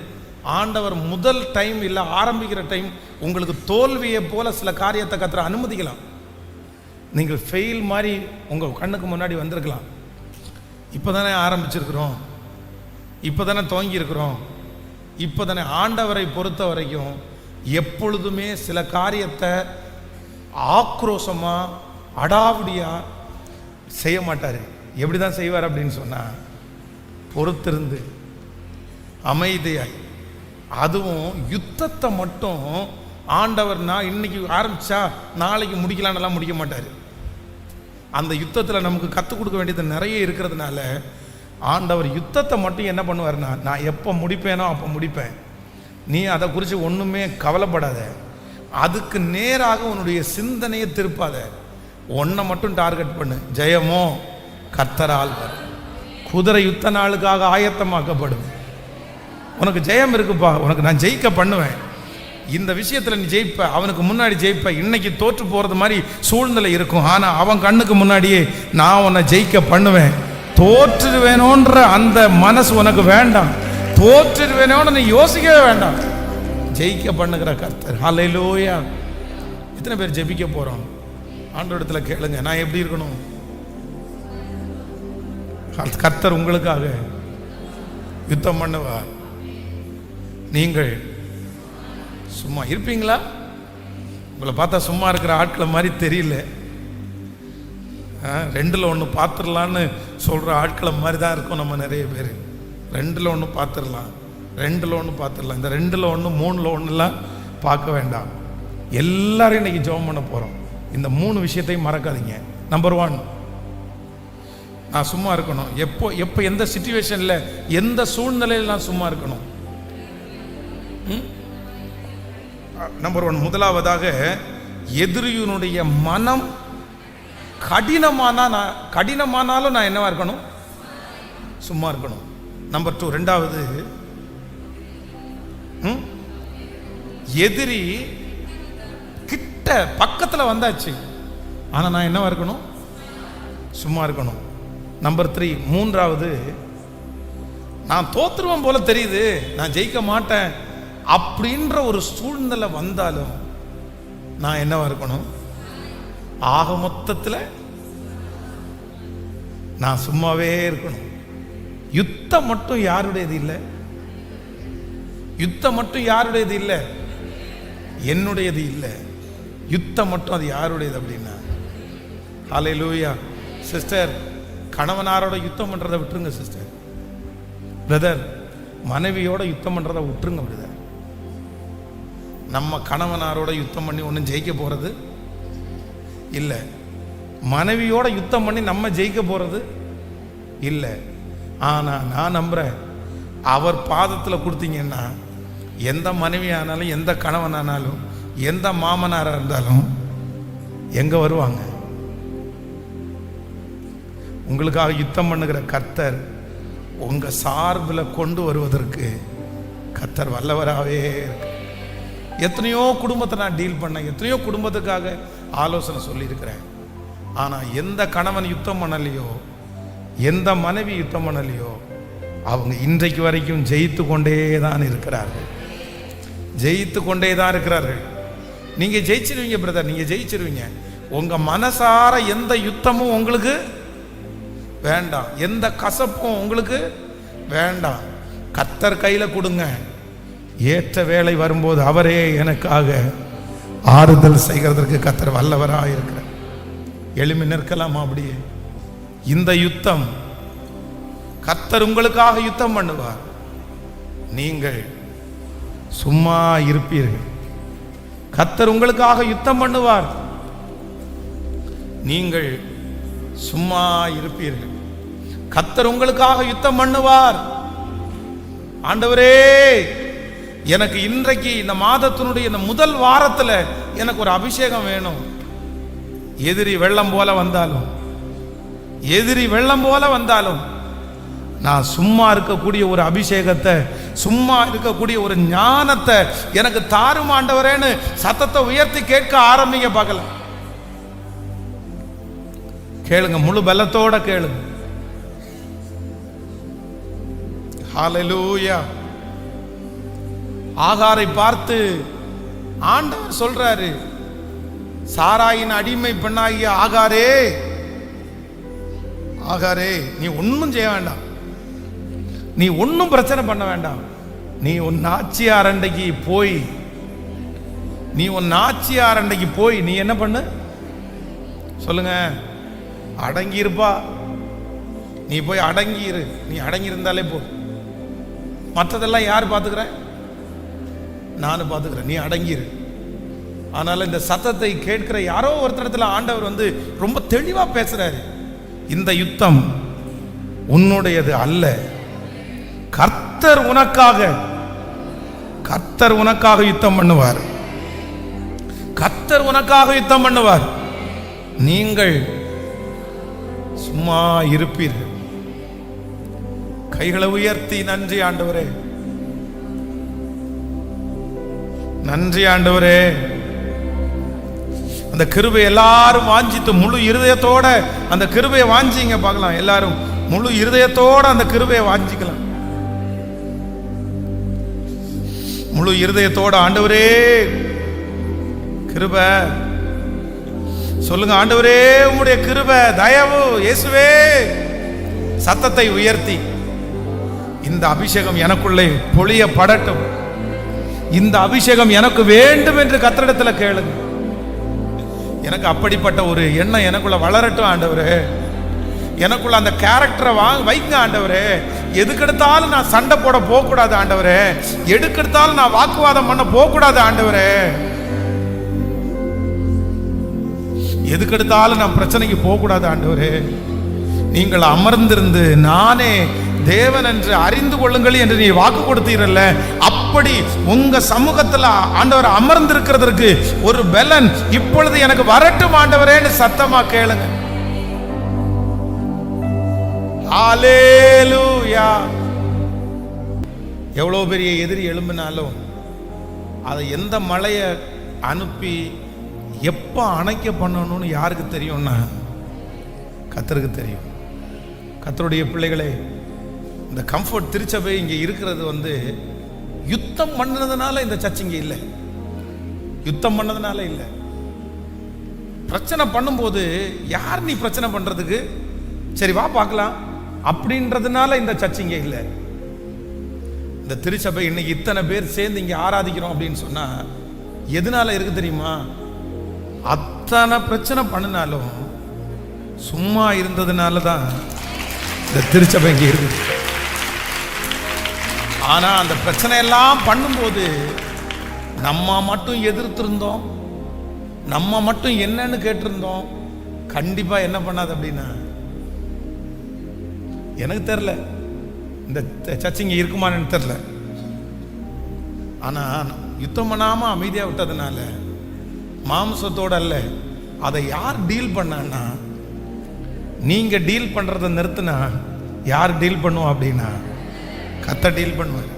ஆண்டவர் முதல் டைம் இல்லை ஆரம்பிக்கிற டைம் உங்களுக்கு தோல்வியை போல சில காரியத்தை கர்த்தர் அனுமதிக்கலாம். நீங்கள் ஃபெயில் மாதிரி உங்கள் கண்ணுக்கு முன்னாடி வந்திருக்கலாம். இப்போ தானே ஆரம்பிச்சிருக்கிறோம், இப்போ தானே துவங்கி இருக்கிறோம். இப்போ தானே. ஆண்டவரை பொறுத்த வரைக்கும் எப்பொழுதுமே சில காரியத்தை ஆக்ரோஷமாக அடாவடியாக செய்ய மாட்டார். எப்படி தான் செய்வார் அப்படின்னு சொன்னால், பொறுத்திருந்து அமைதியாய். அதுவும் யுத்தத்தை மட்டும் ஆண்டவர் நான் இன்னைக்கு ஆரம்பித்தா நாளைக்கு முடிக்கலான்னெல்லாம் முடிக்க மாட்டார். அந்த யுத்தத்தில் நமக்கு கற்றுக் கொடுக்க வேண்டியது நிறைய இருக்கிறதுனால ஆண்டவர் யுத்தத்தை மட்டும் என்ன பண்ணுவார்னா, நான் எப்போ முடிப்பேனோ அப்போ முடிப்பேன், நீ அதை குறித்து ஒன்றுமே கவலைப்படாத, அதுக்கு நேராக உன்னுடைய சிந்தனையை திருப்பாத, ஒன்றை மட்டும் டார்கெட் பண்ணு. ஜெயமோ கர்த்தரால் வரும். குதிரை யுத்த நாளுக்காக ஆயத்தமாக்கப்படும். உனக்கு ஜெயம் இருக்குப்பா, உனக்கு நான் ஜெயிக்க பண்ணுவேன், இந்த விஷயத்தில் நீ ஜெயிப்ப, அவனுக்கு முன்னாடி ஜெயிப்ப. இன்னைக்கு தோற்று போகிறது மாதிரி சூழ்நிலை இருக்கும், ஆனால் அவன் கண்ணுக்கு முன்னாடியே நான் உன்னை ஜெயிக்க பண்ணுவேன். தோற்றுவேணுன்ற அந்த மனசு உனக்கு வேண்டாம், தோற்றுவேணும்னு நீ யோசிக்கவே வேண்டாம். ஜெயிக்க பண்ணுகிற கர்த்தர். ஹல்லேலூயா. இத்தனை பேர் ஜெபிக்க போகிறோம். ஆண்டவரிடத்துல கேளுங்க, நான் எப்படி இருக்கணும்? கர்த்தர் உங்களுக்காக யுத்தம் பண்ணுவார். நீங்கள் சும்மா இருப்பீங்களா? உங்களை பார்த்தா சும்மா இருக்கிற ஆட்களை மாதிரி தெரியல. ரெண்டில் ஒன்று பார்த்துடலான்னு சொல்கிற ஆட்களை மாதிரி தான் இருக்கும் நம்ம நிறைய பேர். ரெண்டில் ஒன்று பார்த்துடலாம், ரெண்டில் ஒன்று பார்த்துடலாம், இந்த ரெண்டில் ஒன்று மூணில் ஒன்றுலாம் பார்க்க வேண்டாம். எல்லாரும் இன்னைக்கு ஜெபம் பண்ண போகிறோம். இந்த 3 விஷயத்தையும் மறக்காதீங்க. நம்பர் 1, நான் சும்மா இருக்கணும். எப்போ எந்த சிச்சுவேஷனில் எந்த சூழ்நிலையில் நான் சும்மா இருக்கணும்? நம்பர் 1, முதலாவதாக எதிரியினுடைய மனம் கடினமானாலும் நான் என்னவா இருக்கணும்? சும்மா இருக்கணும். நம்பர் 2, ரெண்டாவது, எதிரி கிட்ட பக்கத்தில் வந்தாச்சு, ஆனால் நான் என்னவா இருக்கணும்? சும்மா இருக்கணும். நம்பர் 3, மூன்றாவது, நான் தோத்துருவேன் போல தெரியுது, நான் ஜெயிக்க மாட்டேன் அப்படின்ற ஒரு சூழ்நிலை வந்தாலும் நான் என்னவா இருக்கணும்? ஆக மொத்தத்தில் நான் சும்மாவே இருக்கணும். யுத்தம் மட்டும் யாருடையது இல்லை, யுத்தம் மட்டும் யாருடையது இல்லை, என்னுடையது இல்லை. யுத்தம் மட்டும் அது யாருடையது அப்படின்னா? ஹல்லேலூயா. சிஸ்டர், கணவனாரோட யுத்தம் பண்ணுறதை விட்டுருங்க சிஸ்டர். பிரதர், மனைவியோட யுத்தம் பண்ணுறதை விட்டுருங்க பிரதர். நம்ம கணவனாரோட யுத்தம் பண்ணி ஒன்றும் ஜெயிக்க போகிறது இல்லை, மனைவியோட யுத்தம் பண்ணி நம்ம ஜெயிக்க போகிறது இல்லை. ஆனால் நான் நம்புகிறேன், அவர் பாதத்தில் கொடுத்தீங்கன்னா எந்த மனைவி ஆனாலும், எந்த கணவன் ஆனாலும், எந்த மாமனாராக இருந்தாலும் எங்கே வருவாங்க? உங்களுக்காக யுத்தம் பண்ணுகிற கர்த்தர் உங்கள் சார்பில் கொண்டு வருவதற்கு கர்த்தர் வல்லவராகவே இருக்கு. எத்தனையோ குடும்பத்தை நான் டீல் பண்ணேன், எத்தனையோ குடும்பத்துக்காக ஆலோசனை சொல்லியிருக்கிறேன். ஆனால் எந்த கணவன் யுத்தம் பண்ணலையோ, எந்த மனைவி யுத்தம் பண்ணலையோ, அவங்க இன்றைக்கு வரைக்கும் ஜெயித்து கொண்டே தான் இருக்கிறார்கள், ஜெயித்து கொண்டே தான் இருக்கிறார்கள். நீங்கள் ஜெயிச்சிருவீங்க பிரதர், நீங்கள் ஜெயிச்சிருவீங்க. உங்கள் மனசார எந்த யுத்தமும் உங்களுக்கு வேண்டாம், எந்த கசப்பும் உங்களுக்கு வேண்டாம். கர்த்தர் கையில் கொடுங்க. ஏற்ற வேலை வரும்போது அவரே எனக்காக ஆறுதல் செய்கிறதற்கு கர்த்தர் வல்லவராக இருக்கிறார். எளிமை நிற்கலாமா? அப்படியே இந்த யுத்தம் கர்த்தர் உங்களுக்காக யுத்தம் பண்ணுவார். நீங்கள் சும்மா இருப்பீர்கள். கர்த்தர் உங்களுக்காக யுத்தம் பண்ணுவார், நீங்கள் சும்மா இருப்பீர்கள். கர்த்தர் உங்களுக்காக யுத்தம் பண்ணுவார். ஆண்டவரே, எனக்கு இன்றைக்கு இந்த மாதத்தினுடைய இந்த முதல் வாரத்தில் எனக்கு ஒரு அபிஷேகம் வேணும். எதிரி வெள்ளம் போல வந்தாலும், எதிரி வெள்ளம் போல வந்தாலும் நான் சும்மா இருக்கக்கூடிய ஒரு அபிஷேகத்தை, சும்மா இருக்கக்கூடிய ஒரு ஞானத்தை எனக்கு தாரும் ஆண்டவரேன்னு சத்தத்தை உயர்த்தி கேட்க ஆரம்பிங்க. பார்க்கலாம், கேளுங்க, முழு பலத்தோட கேளுங்க. ஹல்லேலூயா. ஆகாரை பார்த்து ஆண்டவர் சொல்றாரு, சாராயின் அடிமை பெண்ணாகிய ஆகாரே, ஆகாரே, நீ ஒன்றும் செய்ய வேண்டாம், நீ ஒன்றும் பிரச்சனை பண்ண வேண்டாம். நீ உன் நாச்சியார் அண்டைக்கு போய் நீ என்ன பண்ணு சொல்லுங்க, அடங்கியிருப்பா. நீ போய் அடங்கியிரு. நீ அடங்கியிருந்தாலே போ. மற்றதெல்லாம் யார் பார்த்துக்கிறேன்? நானும் பார்த்துக்கிறேன். நீ அடங்கியிரு. அதனால இந்த சத்தத்தை கேட்கிற யாரோ ஒருத்தரத்துல ஆண்டவர் ரொம்ப தெளிவா பேசுறாரு. இந்த யுத்தம் உன்னுடையது அல்ல. கர்த்தர் உனக்காக யுத்தம் பண்ணுவார். கர்த்தர் உனக்காக யுத்தம் பண்ணுவார். நீங்கள் சும்மா இருப்பீர்கள். கைகளை உயர்த்தி நன்றி ஆண்டவரே, நன்றி ஆண்டவரே. அந்த கிருபை எல்லாரும் வாஞ்சித்து முழு இருதயத்தோட அந்த கிருபையை வாஞ்சிங்க பார்க்கலாம். எல்லாரும் முழு இருதயத்தோட அந்த கிருபையை வாஞ்சிக்கலாம். முழு இருதயத்தோட ஆண்டவரே கிருபை சொல்லுங்க. ஆண்டவரே உம்முடைய கிருபை தயவு இயேசுவே. சத்தத்தை உயர்த்தி இந்த அபிஷேகம் எனக்குள்ளே பொழியப்படட்டும். இந்த அபிஷேகம் எனக்கு வேண்டும் என்று கர்த்தரிடத்தில் கேளுங்க. எனக்கு அப்படிப்பட்ட ஒரு எண்ணம் எனக்குள்ள வளரட்டும் ஆண்டவரே. எனக்குள்ள அந்த கேரக்டரை வைங்க ஆண்டவரே. எதுக்கெடுத்தாலும் நான் சண்டை போட போகக்கூடாது ஆண்டவரே. எதுக்கெடுத்தாலும் நான் வாக்குவாதம் பண்ண போகக்கூடாது ஆண்டவரே. எதுக்கெடுத்தாலும் நான் பிரச்சனைக்கு போகக்கூடாது ஆண்டவரே. நீங்கள் அமர்ந்திருந்து நானே தேவன் என்று அறிந்து கொள்ளுங்கள் என்று நீ வாக்கு கொடுத்தீரல்ல, அப்படி உங்க சமூகத்தில் ஆண்டவர் அமர்ந்திருக்கிறதற்கு ஒரு பலன் இப்பொழுது எனக்கு வரட்டும் ஆண்டவரேன்னு சத்தமா கேளுங்க. ஹல்லேலூயா. எவ்வளவு பெரிய எதிரி எழும்பினாலும் அதை எந்த மலையை அனுப்பி எப்ப அணைக்க பண்ணணும்னு யாருக்கு தெரியும்னா கர்த்தருக்கு தெரியும். கர்த்தருடைய பிள்ளைகளே, இந்த கம்ஃபர்ட் திருச்சபை இங்கே இருக்கிறது யுத்தம் பண்ணதுனால இந்த சர்ச் இங்கே இல்லை. யுத்தம் பண்ணதுனால இல்லை. பிரச்சனை பண்ணும்போது யார் நீ பிரச்சனை பண்றதுக்கு சரி வா பார்க்கலாம் அப்படின்றதுனால இந்த சர்ச் இங்கே இல்லை. இந்த திருச்சபை இன்னைக்கு இத்தனை பேர் சேர்ந்து இங்கே ஆராதிக்கிறோம் அப்படின்னு சொன்னா எதனால இருக்கு தெரியுமா? அத்தனை பிரச்சனை பண்ணினாலும் சும்மா இருந்ததுனால தான் இந்த திருச்சபை இங்கே இருக்குது. ஆனா அந்த பிரச்சனை எல்லாம் பண்ணும்போது நம்ம மட்டும் எதிர்த்திருந்தோம், நம்ம மட்டும் என்னன்னு கேட்டிருந்தோம், கண்டிப்பா என்ன பண்ணாது அப்படின்னா எனக்கு தெரியல இந்த சர்ச் இங்க இருக்குமான்னு தெரியல. ஆனா யுத்தம் பண்ணாம அமைதியா விட்டதுனால மாம்சத்தோட அல்ல, அதை யார் டீல் பண்ணா, நீங்க டீல் பண்றதை நிறுத்தினா யார் டீல் பண்ணுவோம் அப்படின்னா கர்த்தர் டீல் பண்ணுவார்.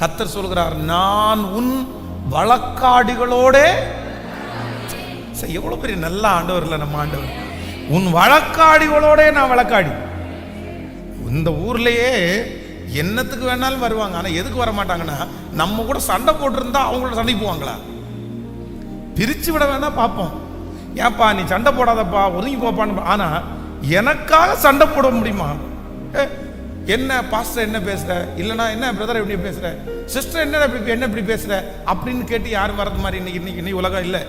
கர்த்தர் சொல்கிறார், நான் உன் வழக்காடிகளோட. எவ்வளவு பெரிய நல்ல ஆண்டவர் இல்ல நம்ம ஆண்டவர். உன் வழக்காடிகளோட நான் வழக்காடி. இந்த ஊர்லயே என்னத்துக்கு வேணாலும் வருவாங்க, ஆனா எதுக்கு வர மாட்டாங்கன்னா நம்ம கூட சண்டை போட்டிருந்தா அவங்களோட சண்டைக்கு போவாங்களா? பிரிச்சு விட வேணா பார்ப்போம். ஏப்பா நீ சண்டை போடாதப்பா ஒதுங்கி போப்பான்னு. ஆனா எனக்காக சண்டை போட முடியுமா? என்ன பாஸ்டர் என்ன பேசுற, இல்லைன்னா என்ன பிரதர் எப்படி பேசுற, சிஸ்டர் என்ன இப்படி பேசுற அப்படின்னு கேட்டு யாரும் வர்றது மாதிரி இன்னைக்கு உலகம் இல்லை.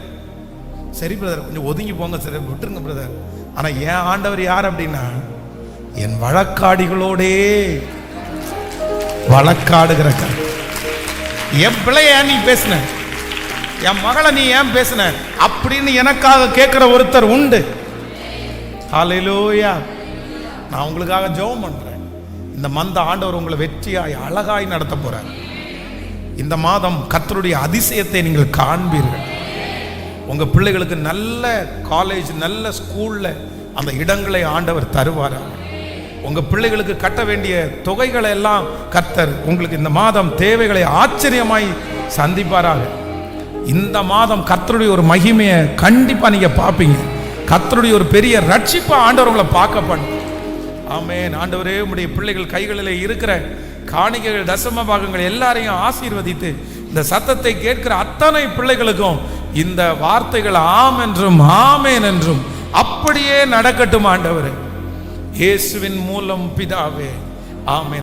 சரி பிரதர் கொஞ்சம் ஒதுங்கி போங்க, சரி விட்டுருங்க பிரதர். ஆனா என் ஆண்டவர் யார் அப்படின்னா என் வழக்காடிகளோடே வழக்காடுகிற. என் பிள்ளைய நீ பேசுன, என் மகளை நீ ஏன் பேசுன அப்படின்னு எனக்காக கேட்கிற ஒருத்தர் உண்டு. ஹல்லேலூயா. நான் உங்களுக்காக ஜெபம் பண்றேன். இந்த மந்த ஆண்டவர் உங்களை வெற்றியாய் அழகாய் நடத்த போறார். இந்த மாதம் கர்த்தருடைய அதிசயத்தை நீங்கள் காண்பீர்கள். உங்க பிள்ளைகளுக்கு நல்ல காலேஜ் நல்ல ஸ்கூல்ல அந்த இடங்களை ஆண்டவர் தருவாரா. உங்க பிள்ளைகளுக்கு கட்ட வேண்டிய தொகைகளை எல்லாம் கர்த்தர் உங்களுக்கு இந்த மாதம் தேவைகளை ஆச்சரியமாய் சந்திப்பாராக. இந்த மாதம் கர்த்தருடைய ஒரு மகிமையை கண்டிப்பா நீங்க பார்ப்பீங்க. கர்த்தருடைய ஒரு பெரிய ரட்சிப்பா ஆண்டவர் உங்களை பார்க்க பண்ணு. ஆமென். ஆண்டவரே உம்முடைய பிள்ளைகள் கைகளிலே இருக்கிற காணிக்கைகள் தசம பாகங்கள் எல்லாரையும் ஆசீர்வதித்து இந்த சத்தத்தை கேட்கிற அத்தனை பிள்ளைகளுக்கும் இந்த வார்த்தைகள் ஆம் என்றும் ஆமேன் என்றும் அப்படியே நடக்கட்டும் ஆண்டவரே. இயேசுவின் மூலம் பிதாவே, ஆமென்.